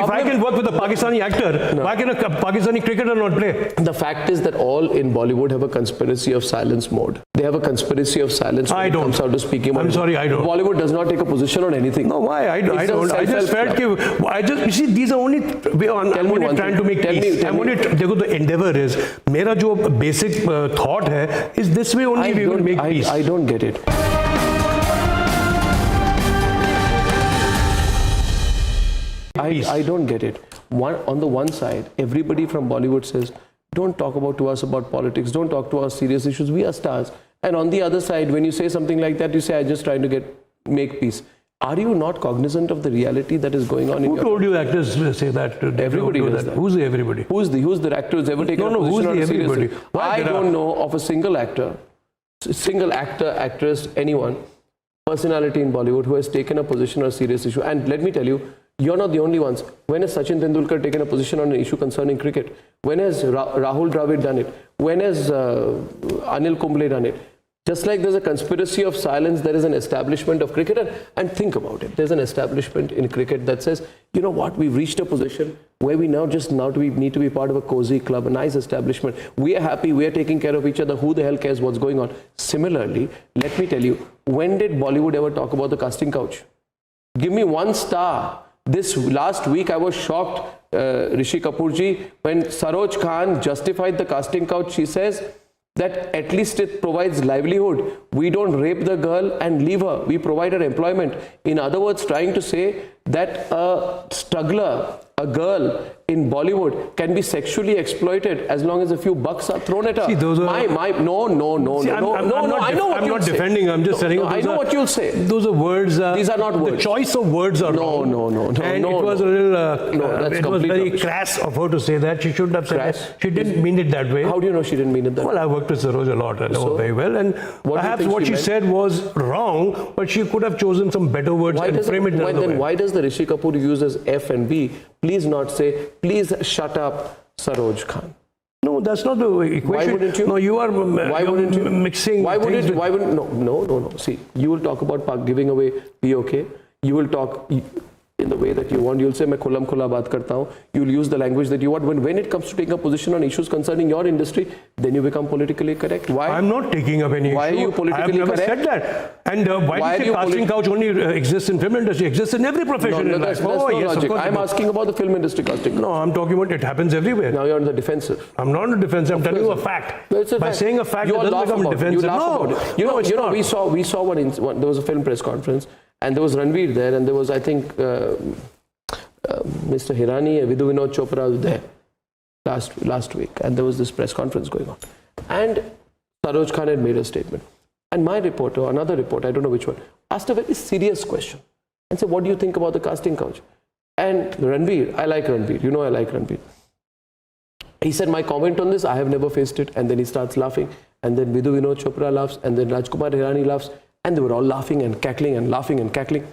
[SPEAKER 3] If I can work with a Pakistani actor, why can a Pakistani cricketer not play?
[SPEAKER 2] The fact is that all in Bollywood have a conspiracy of silence mode. They have a conspiracy of silence when it comes out to speaking.
[SPEAKER 3] I'm sorry, I don't.
[SPEAKER 2] Bollywood does not take a position on anything.
[SPEAKER 3] No, why? I don't. I just felt you see, these are only, I'm only trying to make peace. The endeavor is, मेरा जो basic thought है, is this way only we will make peace.
[SPEAKER 2] I don't get it. I don't get it. On the one side, everybody from Bollywood says, don't talk to us about politics, don't talk to us serious issues, we are stars. And on the other side, when you say something like that, you say, I'm just trying to make peace. Are you not cognizant of the reality that is going on?
[SPEAKER 3] Who told you actors say that?
[SPEAKER 2] Everybody does that.
[SPEAKER 3] Who's the everybody?
[SPEAKER 2] Who's the actor who's ever taken a position on
[SPEAKER 3] everybody?
[SPEAKER 2] I don't know of a single actor, actress, anyone, personality in Bollywood who has taken a position on a serious issue. And let me tell you, you're not the only ones. When has Sachin Tendulkar taken a position on an issue concerning cricket? When has Rahul Dravid done it? When has Anil Kumble done it? Just like there's a conspiracy of silence, there is an establishment of cricket. And think about it. There's an establishment in cricket that says, you know what, we've reached a position where we need to be part of a cozy club, a nice establishment. We are happy, we are taking care of each other. Who the hell cares what's going on? Similarly, let me tell you, when did Bollywood ever talk about the casting couch? Give me one star. This last week, I was shocked, Rishi Kapoor ji, when Saroj Khan justified the casting couch. She says that at least it provides livelihood. We don't rape the girl and leave her. We provide her employment. In other words, trying to say that a struggler, a girl in Bollywood can be sexually exploited as long as a few bucks are thrown at her.
[SPEAKER 3] See, those are...
[SPEAKER 2] No.
[SPEAKER 3] I'm not defending. I'm just saying.
[SPEAKER 2] I know what you'll say.
[SPEAKER 3] Those are words.
[SPEAKER 2] These are not words.
[SPEAKER 3] The choice of words are wrong.
[SPEAKER 2] No.
[SPEAKER 3] And it was a little. It was very crass of her to say that. She shouldn't have said that. She didn't mean it that way.
[SPEAKER 2] How do you know she didn't mean it that way?
[SPEAKER 3] Well, I worked with Saroj a lot. I know very well. And perhaps what she said was wrong, but she could have chosen some better words and frame it another way.
[SPEAKER 2] Why does the Rishi Kapoor use as F and B? Please not say, please shut up, Saroj Khan.
[SPEAKER 3] No, that's not the equation.
[SPEAKER 2] Why wouldn't you?
[SPEAKER 3] No, you are mixing.
[SPEAKER 2] Why wouldn't? No. See, you will talk about giving away POK. You will talk in the way that you want. You'll say, "मैं खुल्लम खुल्ला बात करता हूँ." You'll use the language that you want. When it comes to taking a position on issues concerning your industry, then you become politically correct. Why?
[SPEAKER 3] I'm not taking up any issue.
[SPEAKER 2] Why are you politically correct?
[SPEAKER 3] I've never said that. And why do you say casting couch only exists in film industry? It exists in every profession in life.
[SPEAKER 2] That's no logic. I'm asking about the film industry casting couch.
[SPEAKER 3] No, I'm talking about it happens everywhere.
[SPEAKER 2] Now you're on the defensive.
[SPEAKER 3] I'm not on the defensive. I'm telling you a fact.
[SPEAKER 2] No, it's a
[SPEAKER 3] By
[SPEAKER 2] fact.
[SPEAKER 3] saying a fact, it doesn't become defensive.
[SPEAKER 2] No, we saw one. There was a film press conference, and there was Ranveer there, and there was, I think, Mr. Hirani, Vidhu Vinod Chopra was there last week, and there was this press conference going on, and Saroj Khan had made a statement, and my reporter, another reporter, I don't know which one, asked a very serious question and said, "What do you think about the casting couch?" And Ranveer, I like Ranveer, I like Ranveer. He said, "My comment on this, I have never faced it," and then he starts laughing, and then Vidhu Vinod Chopra laughs, and then Rajkumar Hirani laughs, and they were all laughing and cackling and laughing and cackling.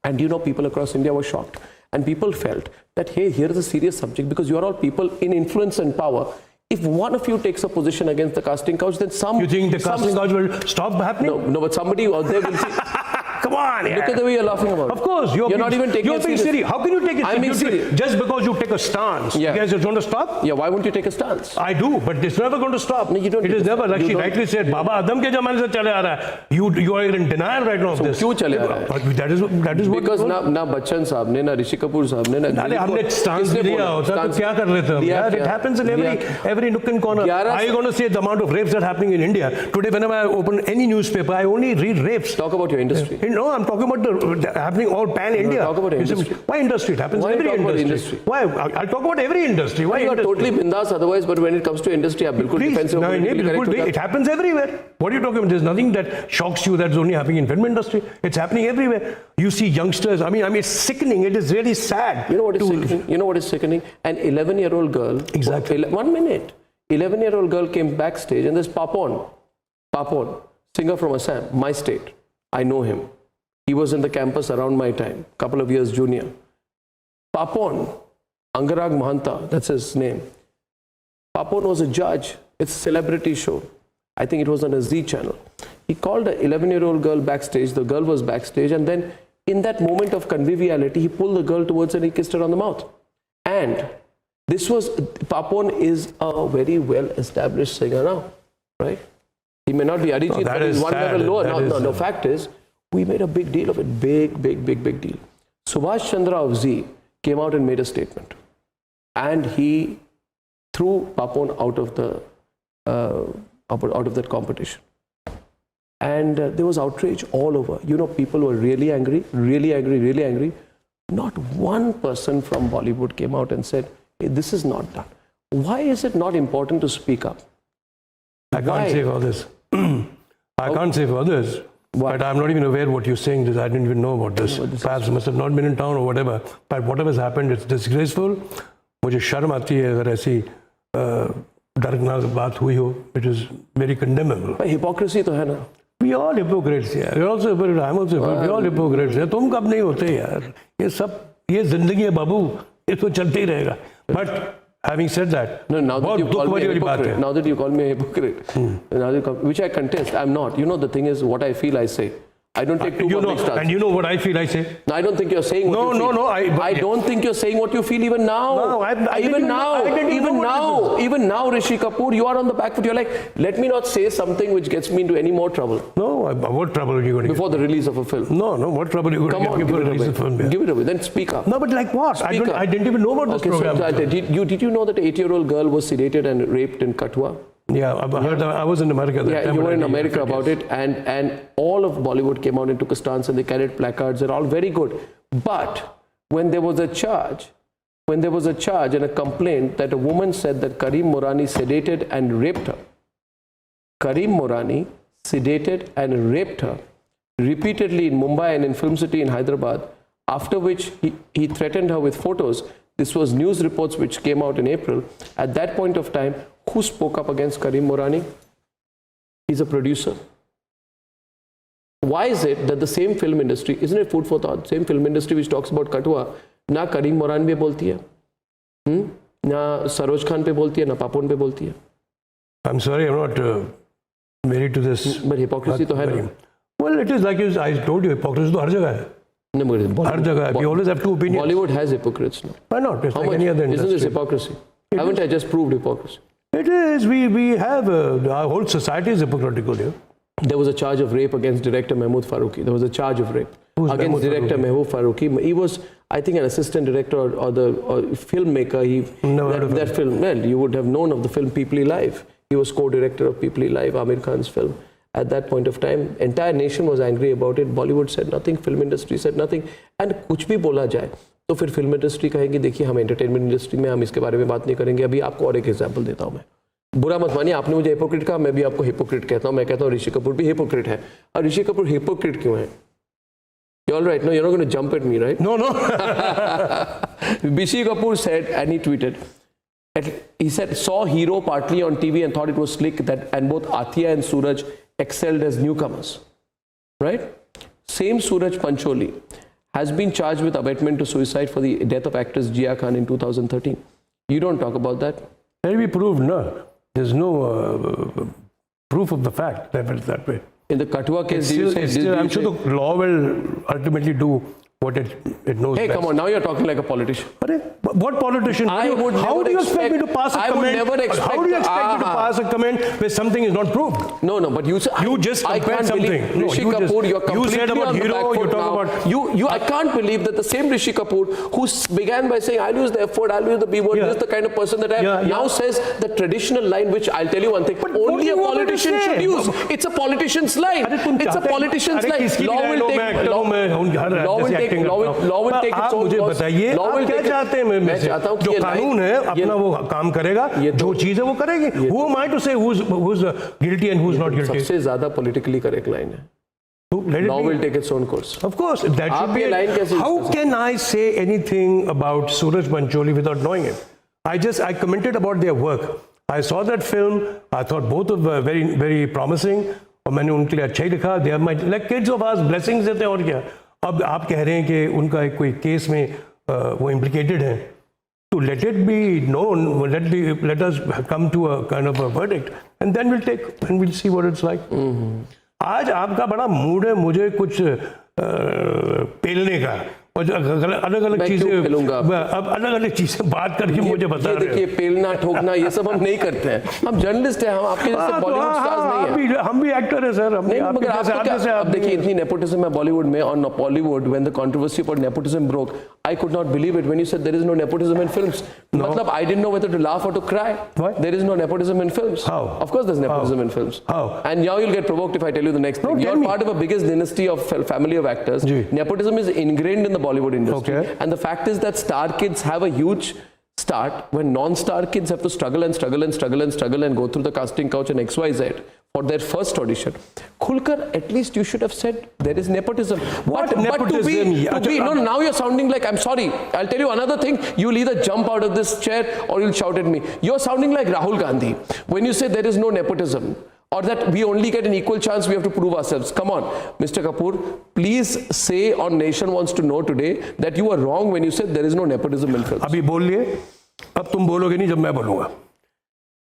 [SPEAKER 2] And people across India were shocked. And people felt that, hey, here is a serious subject, because you are all people in influence and power. If one of you takes a position against the casting couch, then some...
[SPEAKER 3] You think the casting couch will stop happening?
[SPEAKER 2] No, but somebody out there will say...
[SPEAKER 3] Come on, yeah.
[SPEAKER 2] Look at the way you're laughing about it.
[SPEAKER 3] Of course,
[SPEAKER 2] you're not even taking
[SPEAKER 3] it serious. How can you take it
[SPEAKER 2] I'm being serious.
[SPEAKER 3] Just because you take a stance, you guys are going to stop?
[SPEAKER 2] Yeah, why won't you take a stance?
[SPEAKER 3] I do, but it's never going to stop.
[SPEAKER 2] No, you don't.
[SPEAKER 3] It is never, like she rightly said, Baba Adam ke zamane se chale aa raha hai. You are in denial right now of this.
[SPEAKER 2] क्यों चले आ रहा है?
[SPEAKER 3] That is what.
[SPEAKER 2] Because ना बच्चन साहब ने, ना ऋषि कपूर साहब ने, ना
[SPEAKER 3] हमने stance लिया होता तो क्या कर रहे थे? Yeah, it happens in every nook and corner. Are you going to say the amount of rapes that are happening in India? Today, whenever I open any newspaper, I only read rapes.
[SPEAKER 2] Talk about your industry.
[SPEAKER 3] No, I'm talking about the happening all pan-India.
[SPEAKER 2] Talk about your industry.
[SPEAKER 3] Why industry? It happens in every industry. Why? I'll talk about every industry. Why
[SPEAKER 2] you are totally bindas otherwise, but when it comes to industry, I'm bilkul defensive.
[SPEAKER 3] It happens everywhere. What are you talking about? There's nothing that shocks you that's only happening in film industry. It's happening everywhere. You see youngsters. I mean, it's sickening. It is really sad.
[SPEAKER 2] You know what is sickening? You know what is sickening? An 11-year-old girl.
[SPEAKER 3] Exactly.
[SPEAKER 2] 1 minute. 11-year-old girl came backstage, and there's Papon, singer from Assam, my state. I know him. He was in the campus around my time, couple of years junior. Papon, Angarag Mahanta, that's his name. Papon was a judge. It's a celebrity show. I think it was on a Z channel. He called an 11-year-old girl backstage. The girl was backstage, and then in that moment of conviviality, he pulled the girl towards her and he kissed her on the mouth. And this was, Papon is a very well-established singer now, right? He may not be Arijit, but he's one level lower. No, fact is, we made a big deal of it. Big deal. Subhash Chandra of Z came out and made a statement. And he threw Papon out of that competition. And there was outrage all over. You know, people were really angry. Not one person from Bollywood came out and said, hey, this is not done. Why is it not important to speak up?
[SPEAKER 3] I can't say for this. I can't say for others. But I'm not even aware what you're saying. This I didn't even know about this. Perhaps must have not been in town or whatever. But whatever's happened, it's disgraceful. मुझे शर्म आती है अगर ऐसी दर्दनाक बात हुई हो. It is very condemnable.
[SPEAKER 2] But hypocrisy तो है ना.
[SPEAKER 3] We all hypocrites here. You're also hypocrite. I'm also hypocrite. We all hypocrites here. तुम कब नहीं होते यार? ये जिंदगी है बाबू. इसको चलते ही रहेगा. But having said that,
[SPEAKER 2] no, now that you call me a hypocrite, which I contest, I'm not. You know, the thing is, what I feel, I say. I don't take two public stances.
[SPEAKER 3] And you know what I feel, I say.
[SPEAKER 2] No, I don't think you're saying what you feel. No. I don't think you're saying what you feel even now.
[SPEAKER 3] No,
[SPEAKER 2] even now, Rishi Kapoor, you are on the back foot. You're like, let me not say something which gets me into any more trouble.
[SPEAKER 3] No, what trouble are you going to
[SPEAKER 2] before the release of a film?
[SPEAKER 3] No, what trouble are you going to get before the release of a film?
[SPEAKER 2] Give it away. Then speak up.
[SPEAKER 3] No, but like what? I didn't even know about this program.
[SPEAKER 2] So, did you know that an 8-year-old girl was sedated and raped in Kathua?
[SPEAKER 3] Yeah, I was in America.
[SPEAKER 2] You were in America about it, and all of Bollywood came out and took a stance, and they carried placards. They're all very good. But when there was a charge and a complaint that a woman said that Karim Morani sedated and raped her. Karim Morani sedated and raped her repeatedly in Mumbai and in Film City in Hyderabad, after which he threatened her with photos. This was news reports which came out in April. At that point of time, who spoke up against Karim Morani? He's a producer. Why is it that the same film industry, isn't it food for thought, same film industry which talks about Kathua, na Karim Morani pe bolti hai, na Saroj Khan pe bolti hai, na Papon pe bolti hai?
[SPEAKER 3] I'm sorry, I'm not married to this.
[SPEAKER 2] But hypocrisy to hai na.
[SPEAKER 3] Well, it is like I told you, hypocrisy to har jagah hai. Har jagah hai. We always have two opinions.
[SPEAKER 2] Bollywood has hypocrites now.
[SPEAKER 3] Why not? It's like any other industry.
[SPEAKER 2] Isn't this hypocrisy? Haven't I just proved hypocrisy?
[SPEAKER 3] It is. We have our whole society is hypocritical here.
[SPEAKER 2] There was a charge of rape against director Mahmood Farooqi. There was a charge of rape against director Mahmood Farooqi. He was, I think, an assistant director or filmmaker. That film. Well, you would have known of the film People Live. He was co-director of People Live, Amir Khan's film. At that point of time, entire nation was angry about it. Bollywood said nothing. Film industry said nothing. And कुछ भी बोला जाए, तो फिर film industry कहेगी देखिए हम entertainment industry में हम इसके बारे में बात नहीं करेंगे. अभी आपको और एक एग्जांपल देता हूं मैं. बुरा मत मानिए, आपने मुझे हिपोक्रेट कहा, मैं भी आपको हिपोक्रेट कहता हूं. मैं कहता हूं ऋषि कपूर भी हिपोक्रेट है. और ऋषि कपूर हिपोक्रेट क्यों है? You're all right. No, you're not going to jump at me, right?
[SPEAKER 3] No.
[SPEAKER 2] Rishi Kapoor said, and he tweeted, he said, saw Hero partly on TV and thought it was slick that, and both Atiya and Suraj excelled as newcomers, right? Same Suraj Pancholi has been charged with abetment to suicide for the death of actress Jia Khan in 2013. You don't talk about that.
[SPEAKER 3] Can be proved? No. There's no proof of the fact that it's that way.
[SPEAKER 2] In the Kathua case,
[SPEAKER 3] I'm sure the law will ultimately do what it knows
[SPEAKER 2] Hey,
[SPEAKER 3] best.
[SPEAKER 2] come on, now you're talking like a politician.
[SPEAKER 3] What politician?
[SPEAKER 2] I would
[SPEAKER 3] how
[SPEAKER 2] never
[SPEAKER 3] do you expect me to
[SPEAKER 2] expect-
[SPEAKER 3] pass a
[SPEAKER 2] I would
[SPEAKER 3] comment?
[SPEAKER 2] never expect-
[SPEAKER 3] How do you expect me to pass a comment where something is not proved?
[SPEAKER 2] No, but you
[SPEAKER 3] just
[SPEAKER 2] I
[SPEAKER 3] compared
[SPEAKER 2] can't
[SPEAKER 3] something.
[SPEAKER 2] believe
[SPEAKER 3] No,
[SPEAKER 2] Rishi
[SPEAKER 3] you
[SPEAKER 2] Kapoor,
[SPEAKER 3] just-
[SPEAKER 2] you're completely
[SPEAKER 3] you said about
[SPEAKER 2] on the
[SPEAKER 3] hero,
[SPEAKER 2] back
[SPEAKER 3] you
[SPEAKER 2] foot
[SPEAKER 3] talk
[SPEAKER 2] now.
[SPEAKER 3] about-
[SPEAKER 2] I can't believe that the same Rishi Kapoor who began by saying, I'll use the F word, I'll use the B word,
[SPEAKER 3] Yeah.
[SPEAKER 2] this is the kind of person that I am,
[SPEAKER 3] Yeah, yeah.
[SPEAKER 2] now says the traditional line, which I'll tell you one thing,
[SPEAKER 3] what
[SPEAKER 2] only
[SPEAKER 3] do
[SPEAKER 2] a
[SPEAKER 3] you want me to
[SPEAKER 2] politician
[SPEAKER 3] say?
[SPEAKER 2] should use. It's a politician's line. It's a politician's line. Law will take its own
[SPEAKER 3] मुझे
[SPEAKER 2] course.
[SPEAKER 3] बताइए
[SPEAKER 2] Law will
[SPEAKER 3] आप क्या
[SPEAKER 2] take it-
[SPEAKER 3] चाहते हैं मेरे
[SPEAKER 2] मैं
[SPEAKER 3] से?
[SPEAKER 2] चाहता हूं कि
[SPEAKER 3] जो
[SPEAKER 2] ये
[SPEAKER 3] कानून है अपना वो काम करेगा, जो चीज है वो करेगी. Who am I to say who's guilty and who's not guilty?
[SPEAKER 2] सबसे ज्यादा politically correct line है.
[SPEAKER 3] So let it
[SPEAKER 2] Law
[SPEAKER 3] be.
[SPEAKER 2] will take its own course.
[SPEAKER 3] Of course, that
[SPEAKER 2] आप
[SPEAKER 3] should be.
[SPEAKER 2] ये line कैसे
[SPEAKER 3] How
[SPEAKER 2] use कर
[SPEAKER 3] can I say anything about Suraj Pancholi without knowing him? I commented about their work. I saw that film. I thought both of very very promising. और मैंने उनके लिए अच्छा ही लिखा. They are my like kids of ours, blessings देते हैं और क्या. अब आप कह रहे हैं कि उनका एक कोई केस में वो implicated है. To let it be known, let us come to a kind of a verdict, and then we'll see what it's like. आज आपका बड़ा मूड है मुझे कुछ पेलने का और अलग अलग
[SPEAKER 2] मैं क्यों पेलूंगा?
[SPEAKER 3] अब अलग अलग चीजें बात करके मुझे बता रहे
[SPEAKER 2] देखिए, पेलना ठोकना ये सब हम नहीं करते हैं. हम जर्नलिस्ट हैं, हम आपके जैसे बॉलीवुड स्टार्स नहीं हैं.
[SPEAKER 3] हम भी एक्टर हैं सर.
[SPEAKER 2] नहीं, मगर आपको क्या, अब देखिए इतनी nepotism है बॉलीवुड में. और Bollywood, when the controversy about nepotism broke, I could not believe it when you said there is no nepotism in films. मतलब I didn't know whether to laugh or to cry.
[SPEAKER 3] What?
[SPEAKER 2] There is no nepotism in films.
[SPEAKER 3] How?
[SPEAKER 2] Of course there's nepotism in films.
[SPEAKER 3] How?
[SPEAKER 2] And now you'll get provoked if I tell you the next thing.
[SPEAKER 3] tell
[SPEAKER 2] You're
[SPEAKER 3] me.
[SPEAKER 2] part of a biggest dynasty of family of actors.
[SPEAKER 3] Ji.
[SPEAKER 2] Nepotism is ingrained in the Bollywood industry.
[SPEAKER 3] Okay.
[SPEAKER 2] And the fact is that star kids have a huge start when non-star kids have to struggle and go through the casting couch and XYZ for their first audition. Khulkar, at least you should have said there is nepotism.
[SPEAKER 3] What
[SPEAKER 2] But
[SPEAKER 3] nepotism?
[SPEAKER 2] no, now you're sounding like, I'm sorry, I'll tell you another thing, you'll either jump out of this chair or you'll shout at me. You're sounding like Rahul Gandhi when you say there is no nepotism, or that we only get an equal chance, we have to prove ourselves. Come on, Mr. Kapoor, please say on Nation Wants to Know today that you were wrong when you said there is no nepotism in films.
[SPEAKER 3] अभी बोल लिए, अब तुम बोलोगे नहीं जब मैं बोलूंगा.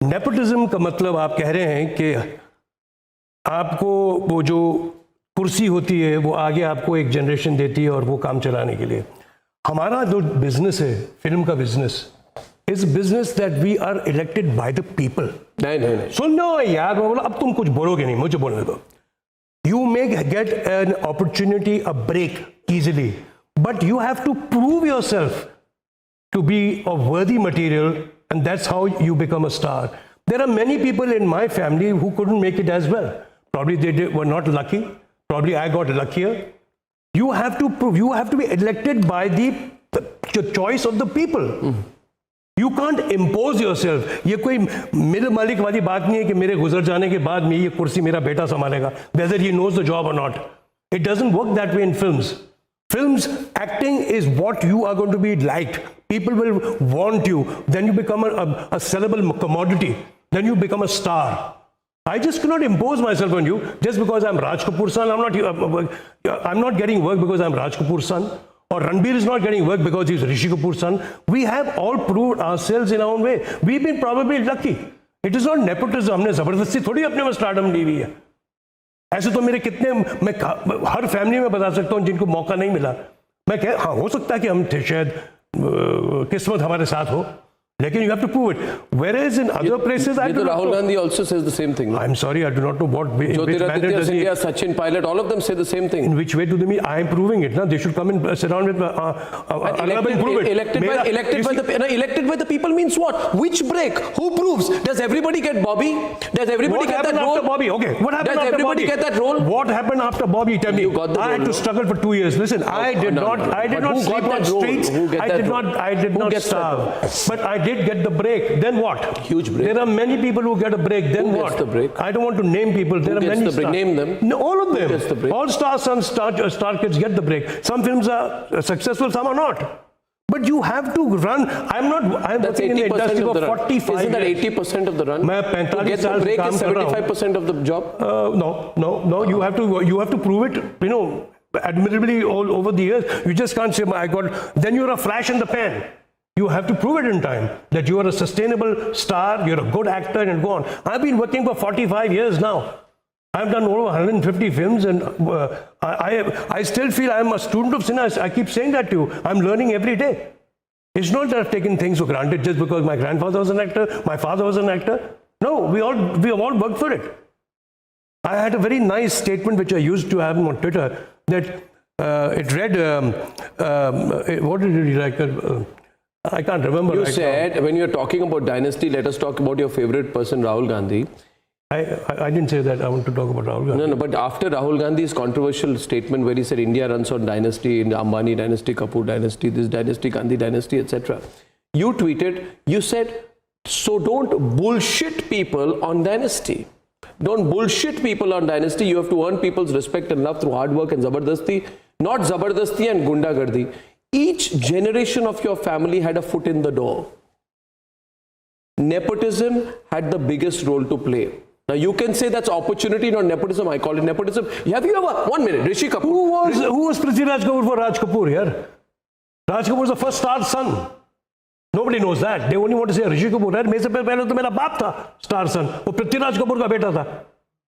[SPEAKER 3] नेपोटिज्म का मतलब आप कह रहे हैं कि आपको वो जो कुर्सी होती है वो आगे आपको एक जनरेशन देती है और वो काम चलाने के लिए. हमारा जो बिजनेस है, फिल्म का business, is business that we are elected by the people.
[SPEAKER 2] नहीं.
[SPEAKER 3] सुनो यार, मैं बोला अब तुम कुछ बोलोगे नहीं, मुझे बोलने दो. You may get an opportunity, a break easily, but you have to prove yourself to be a worthy material, and that's how you become a star. There are many people in my family who couldn't make it as well. Probably were not lucky. Probably I got luckier. You have to prove. You have to be elected by the choice of the people. You can't impose yourself. ये कोई मेरे मालिक वाली बात नहीं है कि मेरे गुजर जाने के बाद में ये कुर्सी मेरा बेटा संभालेगा. Whether he knows the job or not. It doesn't work that way in films. Films, acting is what you are going to be liked. People will want you. Then you become a sellable commodity. Then you become a star. I just cannot impose myself on you just because I'm Raj Kapoor's son. I'm not getting work because I'm Raj Kapoor's son. Or Ranbir is not getting work because he's Rishi Kapoor's son. We have all proved ourselves in our own way. We've been probably lucky. It is not nepotism. हमने जबरदस्ती थोड़ी अपने में stardom ली हुई है. ऐसे तो मेरे कितने, मैं हर फैमिली में बता सकता हूँ जिनको मौका नहीं मिला. मैं कह, हाँ हो सकता है कि हम थे शायद किस्मत हमारे साथ हो, लेकिन you have to prove it. Whereas in other places, I do not
[SPEAKER 2] Rahul
[SPEAKER 3] know.
[SPEAKER 2] Gandhi also says the same thing.
[SPEAKER 3] I'm sorry, I do not know what.
[SPEAKER 2] Jyotiraditya Scindia, Sachin Pilot, all of them say the same thing.
[SPEAKER 3] In which way do they mean? I am proving it. Now they should come and sit down with Arnab and prove it.
[SPEAKER 2] Elected by the people means what? Which break? Who proves? Does everybody get Bobby? Does everybody
[SPEAKER 3] What
[SPEAKER 2] get that
[SPEAKER 3] happened
[SPEAKER 2] role?
[SPEAKER 3] after Bobby? Okay, what happened
[SPEAKER 2] Does
[SPEAKER 3] after
[SPEAKER 2] everybody
[SPEAKER 3] Bobby?
[SPEAKER 2] get that role?
[SPEAKER 3] What happened after Bobby? Tell me.
[SPEAKER 2] You got the
[SPEAKER 3] I had
[SPEAKER 2] role,
[SPEAKER 3] to struggle for 2 years. Listen, I did not
[SPEAKER 2] Who
[SPEAKER 3] sleep
[SPEAKER 2] got
[SPEAKER 3] on
[SPEAKER 2] that role?
[SPEAKER 3] streets.
[SPEAKER 2] Who get
[SPEAKER 3] I
[SPEAKER 2] that
[SPEAKER 3] did
[SPEAKER 2] role?
[SPEAKER 3] not
[SPEAKER 2] Who gets that
[SPEAKER 3] starve. But I did get the break. Then what?
[SPEAKER 2] Huge break.
[SPEAKER 3] There are many people who get a break. Then
[SPEAKER 2] Who
[SPEAKER 3] what?
[SPEAKER 2] gets the break?
[SPEAKER 3] I don't want to name people. There are
[SPEAKER 2] gets
[SPEAKER 3] many
[SPEAKER 2] the break?
[SPEAKER 3] stars.
[SPEAKER 2] Name them.
[SPEAKER 3] No, all of them.
[SPEAKER 2] gets the break?
[SPEAKER 3] All star sons, star kids get the break. Some films are successful, some are not. But you have to run. I'm
[SPEAKER 2] That's
[SPEAKER 3] working in the
[SPEAKER 2] 80%
[SPEAKER 3] industry
[SPEAKER 2] of
[SPEAKER 3] for
[SPEAKER 2] the run.
[SPEAKER 3] 45
[SPEAKER 2] Isn't that
[SPEAKER 3] years.
[SPEAKER 2] 80% of the run?
[SPEAKER 3] मैं
[SPEAKER 2] To
[SPEAKER 3] 45
[SPEAKER 2] get the
[SPEAKER 3] साल से
[SPEAKER 2] break
[SPEAKER 3] काम
[SPEAKER 2] is
[SPEAKER 3] कर रहा हूँ.
[SPEAKER 2] 75% of the job?
[SPEAKER 3] No. You have to prove it. You know, admirably all over the years. You just can't say I got. Then you're a flash in the pan. You have to prove it in time that you are a sustainable star. You're a good actor, and go on. I've been working for 45 years now. I've done over 150 films, and I still feel I'm a student of cinema. I keep saying that to you. I'm learning every day. It's not that I've taken things for granted just because my grandfather was an actor, my father was an actor. No, we have all worked for it. I had a very nice statement which I used to have on Twitter that it read, what did it read like? I can't remember.
[SPEAKER 2] You said, when you're talking about dynasty, let us talk about your favorite person, Rahul Gandhi.
[SPEAKER 3] I didn't say that I want to talk about Rahul Gandhi.
[SPEAKER 2] No, but after Rahul Gandhi's controversial statement where he said India runs on dynasty, in Ambani dynasty, Kapoor dynasty, this dynasty, Gandhi dynasty, etc. You tweeted, you said, so don't bullshit people on dynasty. Don't bullshit people on dynasty. You have to earn people's respect and love through hard work and zabardasti, not zabardasti and gundagardi. Each generation of your family had a foot in the door. Nepotism had the biggest role to play. Now you can say that's opportunity, not nepotism. I call it nepotism. Have you ever, 1 minute, Rishi Kapoor.
[SPEAKER 3] Who was Prithviraj Kapoor for Raj Kapoor here? Raj Kapoor was the first star son. Nobody knows that. They only want to say Rishi Kapoor. मेरे से पहले तो मेरा बाप था star son. वो पृथ्वीराज कपूर का बेटा था.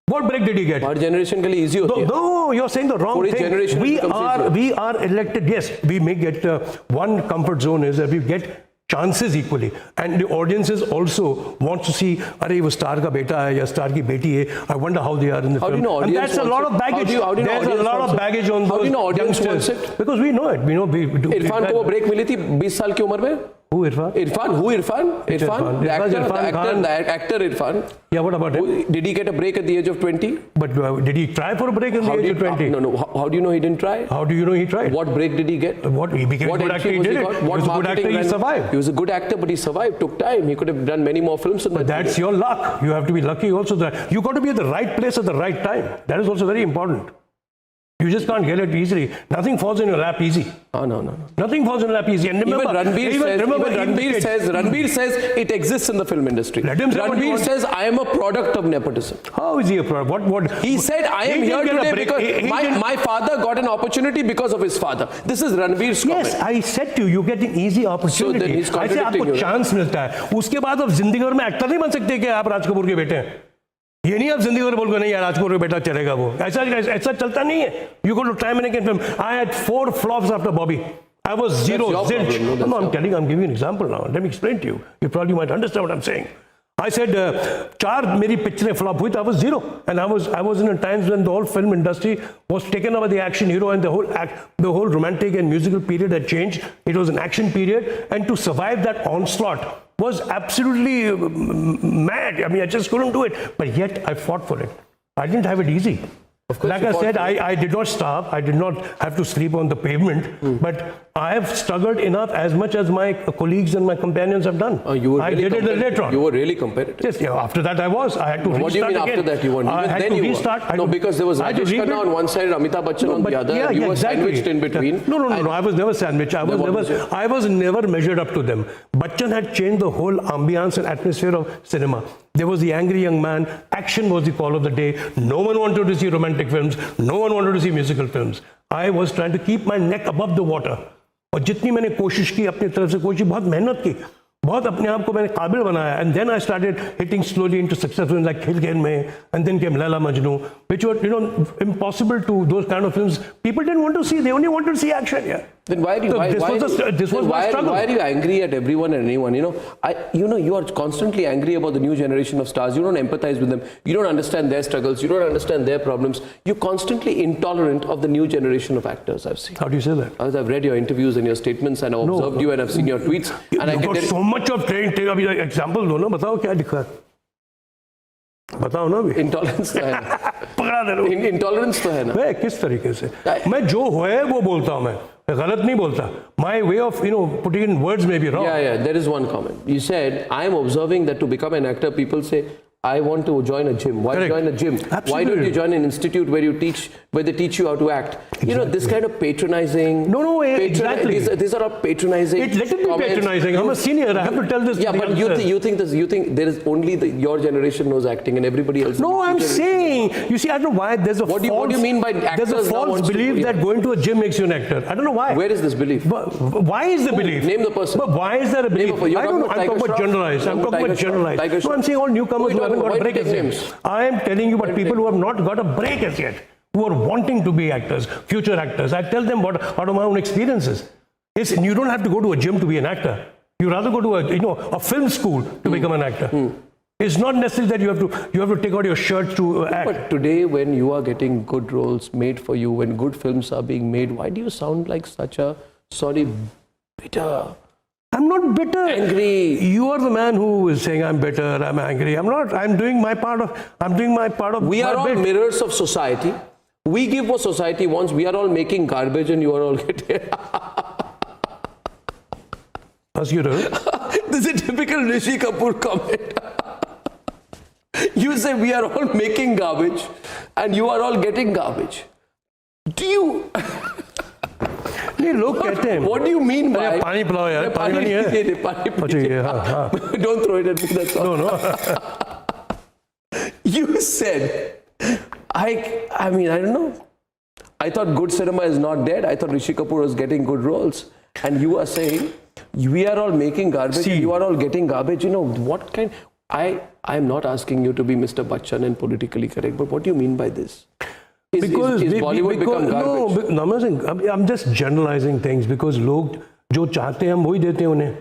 [SPEAKER 3] What break did he get?
[SPEAKER 2] Our generation के लिए easy होती है.
[SPEAKER 3] No, you're saying the wrong thing. We are elected. Yes, we may get one comfort zone is that we get chances equally, and the audiences also want to see, अरे वो star का बेटा है या star की बेटी है. I wonder how they are in the film. And that's a lot of baggage. There's a lot of baggage on those youngsters. Because we know it. We know we do.
[SPEAKER 2] Irfan को वो break मिली थी 20 साल की उम्र में.
[SPEAKER 3] Who Irfan?
[SPEAKER 2] Irfan? The actor Irfan.
[SPEAKER 3] Yeah, what about him?
[SPEAKER 2] Did he get a break at the age of 20?
[SPEAKER 3] But did he try for a break at the age of 20?
[SPEAKER 2] No. How do you know he didn't try?
[SPEAKER 3] How do you know he tried?
[SPEAKER 2] What break did he get?
[SPEAKER 3] What he became a good actor, he did it. He was a good actor, he survived.
[SPEAKER 2] He was a good actor, but he survived. Took time. He could have done many more films.
[SPEAKER 3] But that's your luck. You have to be lucky also. That you got to be at the right place at the right time. That is also very important. You just can't get it easily. Nothing falls in your lap easy.
[SPEAKER 2] Oh, no.
[SPEAKER 3] Nothing falls in your lap easy. And remember,
[SPEAKER 2] Ranbir says it exists in the film industry. Ranbir says I am a product of nepotism.
[SPEAKER 3] How is he a product? What?
[SPEAKER 2] He said I am here today because my father got an opportunity because of his father. This is Ranbir's comment.
[SPEAKER 3] Yes, I said to you, you get an easy opportunity.
[SPEAKER 2] So then he's contradicting
[SPEAKER 3] you. chance मिलता है. उसके बाद आप जिंदगी भर में actor नहीं बन सकते कि आप राज कपूर के बेटे हैं. ये नहीं आप जिंदगी भर बोल नहीं यार राज कपूर का बेटा चलेगा वो. ऐसा चलता नहीं है. You go to time and again film. I had 4 flops after Bobby. I was zero, zilch. No, I'm giving you an example now. Let me explain to you. You probably might understand what I'm saying. I said, 4 मेरी पिक्चरें flop हुई. I was zero, and I was in a times when the whole film industry was taken over the action hero, and the whole romantic and musical period had changed. It was an action period, and to survive that onslaught was absolutely mad. I mean, I just couldn't do it, but yet I fought for it. I didn't have it easy.
[SPEAKER 2] Of course,
[SPEAKER 3] like I said, I did not starve. I did not have to sleep on the pavement. But I have struggled enough as much as my colleagues and my companions have done. I did it later on.
[SPEAKER 2] You were really competitive.
[SPEAKER 3] Yes, yeah, after that I was. I had to restart.
[SPEAKER 2] What do you mean
[SPEAKER 3] again.
[SPEAKER 2] After that you weren't?
[SPEAKER 3] I had to restart.
[SPEAKER 2] No, because there was Rajesh Khanna on one side, Amitabh Bachchan on the other.
[SPEAKER 3] Yeah,
[SPEAKER 2] you were
[SPEAKER 3] exactly.
[SPEAKER 2] sandwiched in between.
[SPEAKER 3] No. I was never sandwiched. I was never measured up to them. Bachchan had changed the whole ambience and atmosphere of cinema. There was the angry young man. Action was the call of the day. No one wanted to see romantic films. No one wanted to see musical films. I was trying to keep my neck above the water. और जितनी मैंने कोशिश की अपनी तरफ से कोशिश बहुत मेहनत की बहुत अपने आप को मैंने काबिल बनाया and then I started hitting slowly into success films like Khil Khel Mein and then came Laila Majnu which were impossible to those kind of films people didn't want to see they only wanted to see action. Yeah.
[SPEAKER 2] Then why are you angry at everyone and anyone? You are constantly angry about the new generation of stars. You don't empathize with them. You don't understand their struggles. You don't understand their problems. You're constantly intolerant of the new generation of actors. I've seen.
[SPEAKER 3] How do you say that?
[SPEAKER 2] I've read your interviews and your statements, and I've observed you, and I've seen your tweets. And I
[SPEAKER 3] got so much of training. अभी example दो ना बताओ क्या लिखा बताओ ना अभी
[SPEAKER 2] intolerance तो है
[SPEAKER 3] पकड़ा दे लो
[SPEAKER 2] इंटॉलरेंस तो है ना
[SPEAKER 3] मैं किस तरीके से मैं जो है वो बोलता हूँ मैं गलत नहीं बोलता my way of putting in words may be wrong.
[SPEAKER 2] Yeah, there is one comment. You said I am observing that to become an actor people say I want to join a gym. Why join a gym?
[SPEAKER 3] Absolutely.
[SPEAKER 2] Why don't you join an institute where they teach you how to act?
[SPEAKER 3] Exactly.
[SPEAKER 2] This kind of patronizing.
[SPEAKER 3] No, exactly.
[SPEAKER 2] These are all patronizing.
[SPEAKER 3] Let it be patronizing. I'm a senior. I have to tell this.
[SPEAKER 2] Yeah, but you think there is only your generation knows acting and everybody else.
[SPEAKER 3] No, I'm saying. You see, I don't know why there's a
[SPEAKER 2] what do you mean by actors?
[SPEAKER 3] There's a false belief that going to a gym makes you an actor. I don't know why.
[SPEAKER 2] Where is this belief?
[SPEAKER 3] Why is the belief?
[SPEAKER 2] Name the person.
[SPEAKER 3] But why is there a belief? I don't know. I'm talking about generalized. I'm talking about generalized. No, I'm saying all newcomers who haven't got a break as yet. I am telling you about people who have not got a break as yet, who are wanting to be actors, future actors. I tell them out of my own experiences. You don't have to go to a gym to be an actor. You rather go to a film school to become an actor. It's not necessary that you have to take out your shirt to act.
[SPEAKER 2] But today, when you are getting good roles made for you, when good films are being made, why do you sound like such a bitter?
[SPEAKER 3] I'm not bitter.
[SPEAKER 2] Angry.
[SPEAKER 3] You are the man who is saying I'm bitter, I'm angry. I'm not. I'm doing my part of.
[SPEAKER 2] We are all mirrors of society. We give what society wants. We are all making garbage, and you are all getting.
[SPEAKER 3] As you do.
[SPEAKER 2] This is a typical Rishi Kapoor comment. You say we are all making garbage, and you are all getting garbage. Do you?
[SPEAKER 3] नहीं लोग कहते हैं.
[SPEAKER 2] What do you mean by?
[SPEAKER 3] पानी पिलाओ यार. पानी नहीं है.
[SPEAKER 2] पानी. Don't throw it at me. That's all.
[SPEAKER 3] No.
[SPEAKER 2] You said, I mean, I don't know. I thought good cinema is not dead. I thought Rishi Kapoor was getting good roles, and you are saying we are all making garbage. And you are all getting garbage. You know what kind? I am not asking you to be Mr. Bachchan and politically correct, but what do you mean by this? Is Bollywood become garbage?
[SPEAKER 3] No, I'm just generalizing things because लोग जो चाहते हैं हम वही देते हैं उन्हें.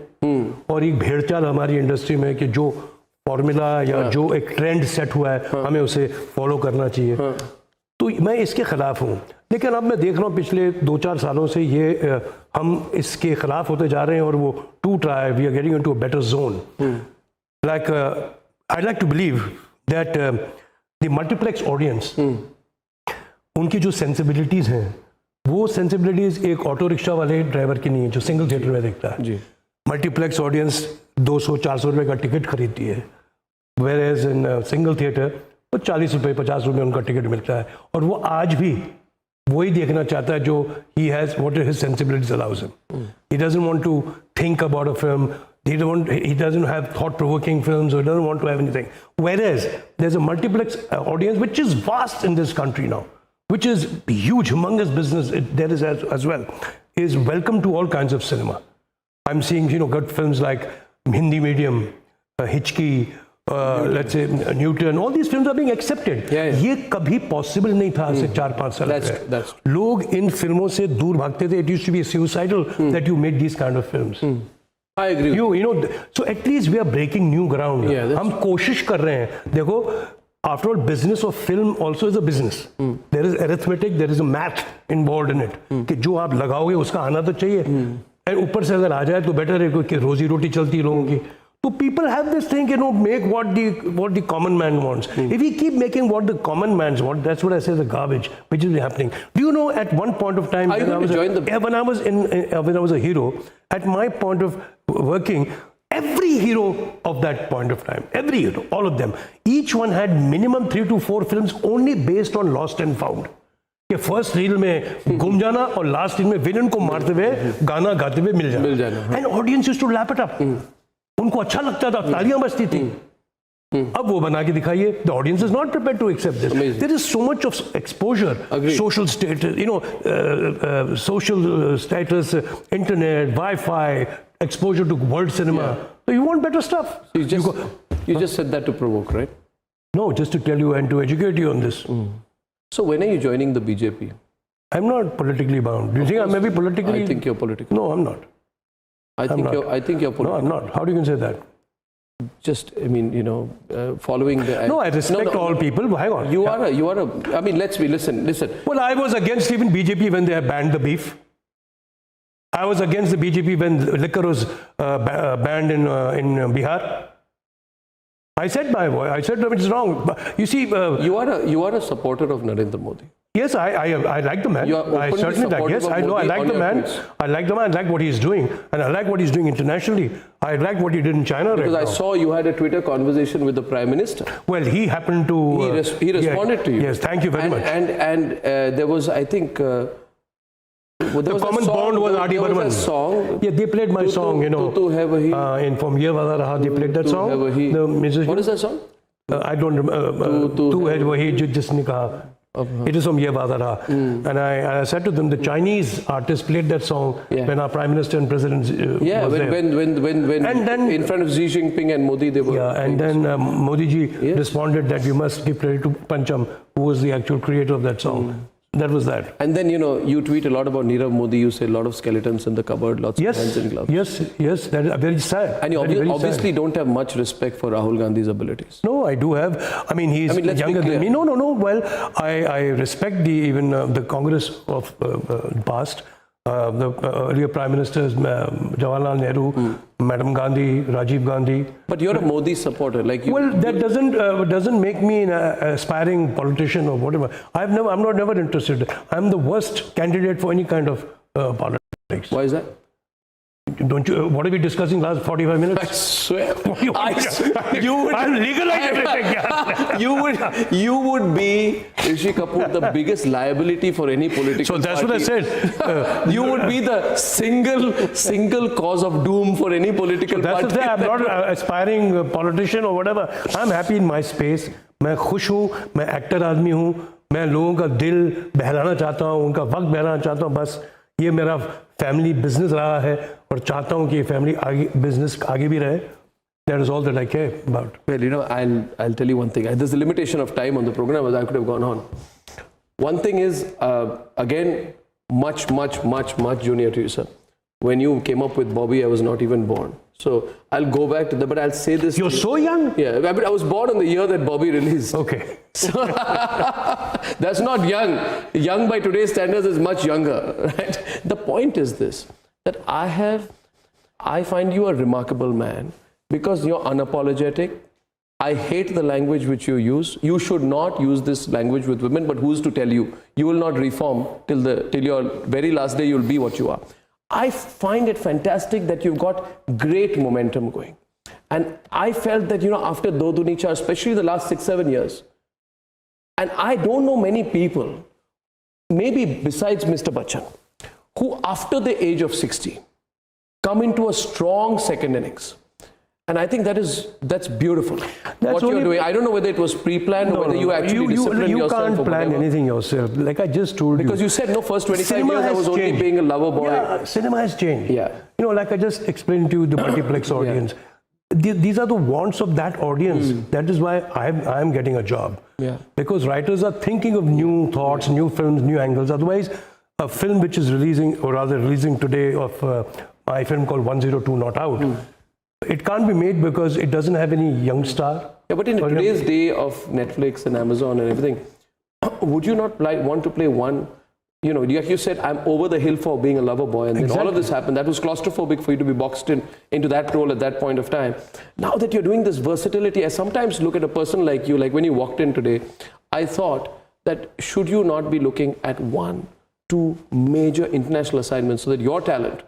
[SPEAKER 3] और एक भेड़चाल हमारी इंडस्ट्री में कि जो फॉर्मूला या जो एक ट्रेंड सेट हुआ है हमें उसे फॉलो करना चाहिए. तो मैं इसके खिलाफ हूँ. लेकिन अब मैं देख रहा हूँ पिछले 2-4 सालों से ये हम इसके खिलाफ होते जा रहे हैं और वो टूट रहा है. We are getting into a better zone. Like I'd like to believe that the multiplex audience, उनकी जो sensibilities हैं, वो sensibilities एक ऑटो रिक्शा वाले ड्राइवर की नहीं है जो सिंगल थिएटर में देखता है. मल्टीप्लेक्स ऑडियंस 200-400 रुपए का टिकट खरीदती है, whereas in सिंगल थिएटर तो 40 रुपए 50 रुपए उनका टिकट मिलता है और वो आज भी वही देखना चाहता है जो he has what his sensibilities allows him. He doesn't want to think about a film. He doesn't have thought-provoking films, or doesn't want to have anything. Whereas there's a multiplex audience which is vast in this country now, which is huge, humongous business. There is as well, is welcome to all kinds of cinema. I'm seeing good films like Hindi medium, Hitchki, let's say Newton. All these films are being accepted. ये कभी possible नहीं था आज से 4-5 साल पहले. लोग इन फिल्मों से दूर भागते थे. It used to be suicidal that you made these kind of films.
[SPEAKER 2] I agree.
[SPEAKER 3] So at least we are breaking new ground. हम कोशिश कर रहे हैं. देखो, after all, business of film also is a business. There is arithmetic, there is a math involved in it. कि जो आप लगाओगे उसका आना तो चाहिए. और ऊपर से अगर आ जाए तो बेटर है कि रोजी रोटी चलती है लोगों की. So people have this thing, make what the common man wants. If we keep making what the common man wants, that's what I say is the garbage, which is happening. Do you know at one point of time when I was a hero, at my point of working, every hero of that point of time, every hero, all of them, each one had minimum 3 to 4 films only based on lost and found. कि first reel में गुम जाना और last reel में villain को मारते हुए गाना गाते हुए मिल जाना. And audience used to lap it up. उनको अच्छा लगता था, तालियां बजती थी. अब वो बना के दिखाइए. The audience is not prepared to accept this. There is so much of exposure, social status, social status, internet, Wi-Fi, exposure to world cinema. So you want better stuff.
[SPEAKER 2] You just said that to provoke, right?
[SPEAKER 3] No, just to tell you and to educate you on this.
[SPEAKER 2] So when are you joining the BJP?
[SPEAKER 3] I'm not politically bound. Do you think I may be politically?
[SPEAKER 2] I think you're political.
[SPEAKER 3] No, I'm not.
[SPEAKER 2] I think you're political.
[SPEAKER 3] No, I'm not. How do you can say that?
[SPEAKER 2] Just, I mean, following the...
[SPEAKER 3] No, I respect all people. Hang on.
[SPEAKER 2] You are a... I mean, listen.
[SPEAKER 3] Well, I was against even BJP when they banned the beef. I was against the BJP when liquor was banned in Bihar. I said my voice. I said it's wrong. You see...
[SPEAKER 2] You are a supporter of Narendra Modi.
[SPEAKER 3] Yes, I like the man. I certainly like. Yes, I know. I like the man. I like the man. I like what he's doing, and I like what he's doing internationally. I like what he did in China.
[SPEAKER 2] Because I saw you had a Twitter conversation with the Prime Minister.
[SPEAKER 3] Well, he happened to.
[SPEAKER 2] He responded to you.
[SPEAKER 3] Yes, thank you very much.
[SPEAKER 2] And there was, I think.
[SPEAKER 3] The common bond was R.D. Burman.
[SPEAKER 2] There was a song.
[SPEAKER 3] Yeah, they played my song. In From Ye Wala Raha, they played that song.
[SPEAKER 2] What is that song?
[SPEAKER 3] I don't remember. Tu hai wahi jo jisne kaha. It is from Ye Wada Raha. And I said to them, the Chinese artist played that song when our Prime Minister and President was there.
[SPEAKER 2] When
[SPEAKER 3] And then,
[SPEAKER 2] in front of Xi Jinping and Modi, they were.
[SPEAKER 3] yeah, and then Modi ji responded that you must give credit to Pancham, who was the actual creator of that song. That was that.
[SPEAKER 2] And then, you tweet a lot about Nirav Modi. You say a lot of skeletons in the cupboard, lots of hands and gloves.
[SPEAKER 3] Yes, that is very sad.
[SPEAKER 2] And you
[SPEAKER 3] very
[SPEAKER 2] obviously
[SPEAKER 3] sad.
[SPEAKER 2] don't have much respect for Rahul Gandhi's abilities.
[SPEAKER 3] No, I do have. I mean, he's
[SPEAKER 2] let's
[SPEAKER 3] younger
[SPEAKER 2] be clear.
[SPEAKER 3] than me. No. Well, I respect even the Congress of past, the earlier Prime Ministers, Jawaharlal Nehru, Madam Gandhi, Rajiv Gandhi.
[SPEAKER 2] But you're a Modi supporter, like you.
[SPEAKER 3] Well, that doesn't make me an aspiring politician or whatever. I'm never interested. I'm the worst candidate for any kind of politics.
[SPEAKER 2] Why is that?
[SPEAKER 3] Don't you? What are we discussing last 45
[SPEAKER 2] I
[SPEAKER 3] minutes?
[SPEAKER 2] swear.
[SPEAKER 3] I'll legalize everything.
[SPEAKER 2] You would be, Rishi Kapoor, the biggest liability for any political
[SPEAKER 3] So that's what I
[SPEAKER 2] party.
[SPEAKER 3] said.
[SPEAKER 2] You would be the single cause of doom for any political
[SPEAKER 3] That's
[SPEAKER 2] party.
[SPEAKER 3] the thing. I'm not an aspiring politician or whatever. I'm happy in my space. मैं खुश हूँ, मैं actor आदमी हूँ, मैं लोगों का दिल बहलाना चाहता हूँ, उनका वक्त बहलाना चाहता हूँ. बस ये मेरा फैमिली बिजनेस रहा है और चाहता हूँ कि ये फैमिली बिजनेस आगे भी रहे. That is all that I care about.
[SPEAKER 2] Well, I'll tell you one thing. There's a limitation of time on the program, as I could have gone on. One thing is, again, much junior to you, sir. When you came up with Bobby, I was not even born. So I'll go back to that, but I'll say this.
[SPEAKER 3] You're so young?
[SPEAKER 2] Yeah, I was born in the year that Bobby released.
[SPEAKER 3] Okay.
[SPEAKER 2] So that's not young. Young by today's standards is much younger, right? The point is this, that I find you a remarkable man because you're unapologetic. I hate the language which you use. You should not use this language with women, but who's to tell you? You will not reform till your very last day. You'll be what you are. I find it fantastic that you've got great momentum going. And I felt that, after Do Duni Char, especially the last 6-7 years, and I don't know many people, maybe besides Mr. Bachchan, who after the age of 60 come into a strong second innings. And I think that's beautiful. What you're doing. I don't know whether it was pre-planned or whether you actually disciplined yourself.
[SPEAKER 3] You can't plan anything yourself. Like I just told you.
[SPEAKER 2] Because you said, no, first 25 years I was only being a lover boy.
[SPEAKER 3] Yeah, cinema has changed.
[SPEAKER 2] Yeah.
[SPEAKER 3] Like I just explained to you, the multiplex audience. These are the wants of that audience. That is why I'm getting a job.
[SPEAKER 2] Yeah.
[SPEAKER 3] Because writers are thinking of new thoughts, new films, new angles. Otherwise, a film which is releasing today of my film called 102 Not Out, it can't be made because it doesn't have any young star.
[SPEAKER 2] Yeah, but in today's day of Netflix and Amazon and everything, would you not want to play one? Like you said, I'm over the hill for being a lover boy, and then all of this happened. That was claustrophobic for you to be boxed into that role at that point of time. Now that you're doing this versatility, I sometimes look at a person like you, like when you walked in today, I thought that should you not be looking at 1-2 major international assignments so that your talent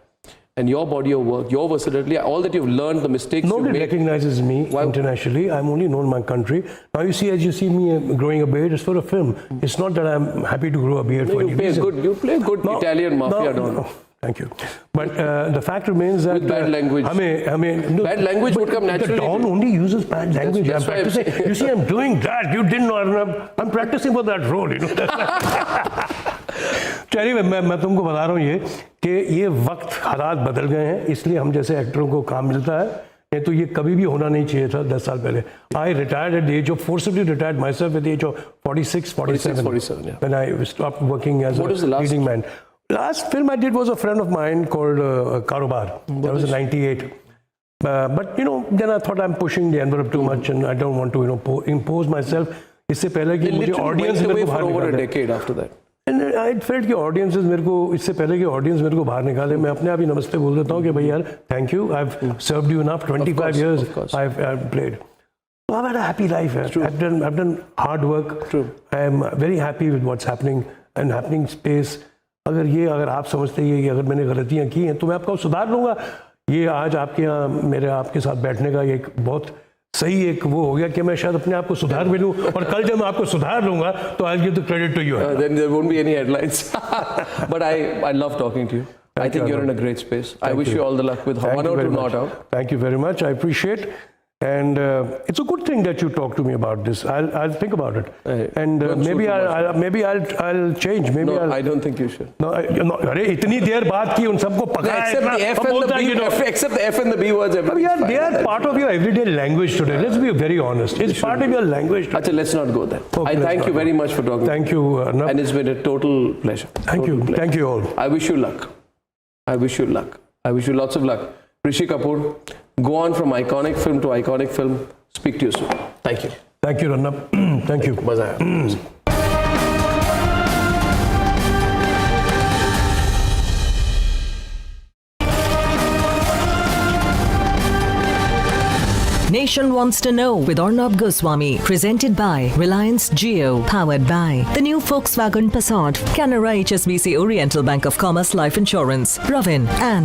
[SPEAKER 2] and your body of work, your versatility, all that you've learned, the mistakes you've made.
[SPEAKER 3] Nobody recognizes me internationally. I'm only known in my country. Now you see me growing a beard, it's for a film. It's not that I'm happy to grow a beard for any reason.
[SPEAKER 2] You play a good Italian mafia don.
[SPEAKER 3] No, thank you. But the fact remains that...
[SPEAKER 2] With bad language. Bad language would come naturally.
[SPEAKER 3] The Don only uses bad language.
[SPEAKER 2] That's
[SPEAKER 3] I'm practicing. You see, I'm doing that. You didn't know, Arnab. I'm practicing for that role, चलिए मैं तुमको बता रहा हूँ ये कि ये वक्त हालात बदल गए हैं इसलिए हम जैसे एक्टरों को काम मिलता है नहीं तो ये कभी भी होना नहीं चाहिए था 10 साल पहले. I retired at the age of forcibly retired myself at the age of 47
[SPEAKER 2] yeah.
[SPEAKER 3] when I stopped working as a leading man. Last film I did was a friend of mine called Karobar. That was in 98. But then I thought I'm pushing the envelope too much and I don't want to impose myself. इससे पहले कि मुझे audience
[SPEAKER 2] मेरे को बाहर over a decade after that.
[SPEAKER 3] And I felt कि audiences मेरे को इससे पहले कि audience मेरे को बाहर निकाले मैं अपने आप ही नमस्ते बोल देता हूँ कि भाई यार thank you I've served you enough 25 years I've played. So I've had a happy life. I've done hard work.
[SPEAKER 2] True.
[SPEAKER 3] I am very happy with what's happening and happening space. अगर आप समझते हैं कि अगर मैंने गलतियाँ की हैं तो मैं आपको सुधार लूँगा. ये आज आपके साथ बैठने का एक बहुत सही एक वो हो गया कि मैं शायद अपने आप को सुधार भी लूं और कल जब मैं आपको सुधार लूंगा तो I'll give the credit to you.
[SPEAKER 2] Then there won't be any headlines. But I love talking to you. I think you're in a great space. I wish you all the luck with 102 Not Out.
[SPEAKER 3] Thank you very much. I appreciate. And it's a good thing that you talk to me about this. I'll think about it, and
[SPEAKER 2] Don't
[SPEAKER 3] maybe
[SPEAKER 2] shoot too
[SPEAKER 3] I'll change. Maybe
[SPEAKER 2] No,
[SPEAKER 3] I'll,
[SPEAKER 2] I don't think you should.
[SPEAKER 3] no, अरे इतनी देर बात की उन सबको पका है
[SPEAKER 2] Except the F and the B, except the F and the B words. everything's
[SPEAKER 3] they
[SPEAKER 2] fine.
[SPEAKER 3] are part of your everyday language today. Let's be very honest. It's part of your language today.
[SPEAKER 2] Achha, let's not go there.
[SPEAKER 3] Okay,
[SPEAKER 2] I
[SPEAKER 3] let's
[SPEAKER 2] thank
[SPEAKER 3] not
[SPEAKER 2] you
[SPEAKER 3] go.
[SPEAKER 2] very much for talking.
[SPEAKER 3] Thank you, Arnab.
[SPEAKER 2] And it's been a total pleasure.
[SPEAKER 3] Thank you.
[SPEAKER 2] Total pleasure.
[SPEAKER 3] Thank you all.
[SPEAKER 2] I wish you luck. I wish you luck. I wish you lots of luck. Rishi Kapoor, go on from iconic film to iconic film. Speak to you soon. Thank you.
[SPEAKER 3] Thank you, Arnab. Thank you.
[SPEAKER 2] मजा आया.
[SPEAKER 1] Nation Wants to Know with Arnab Goswami. Presented by Reliance Jio. Powered by the new Volkswagen Passat, Canara HSBC Oriental Bank of Commerce Life Insurance, Ravin and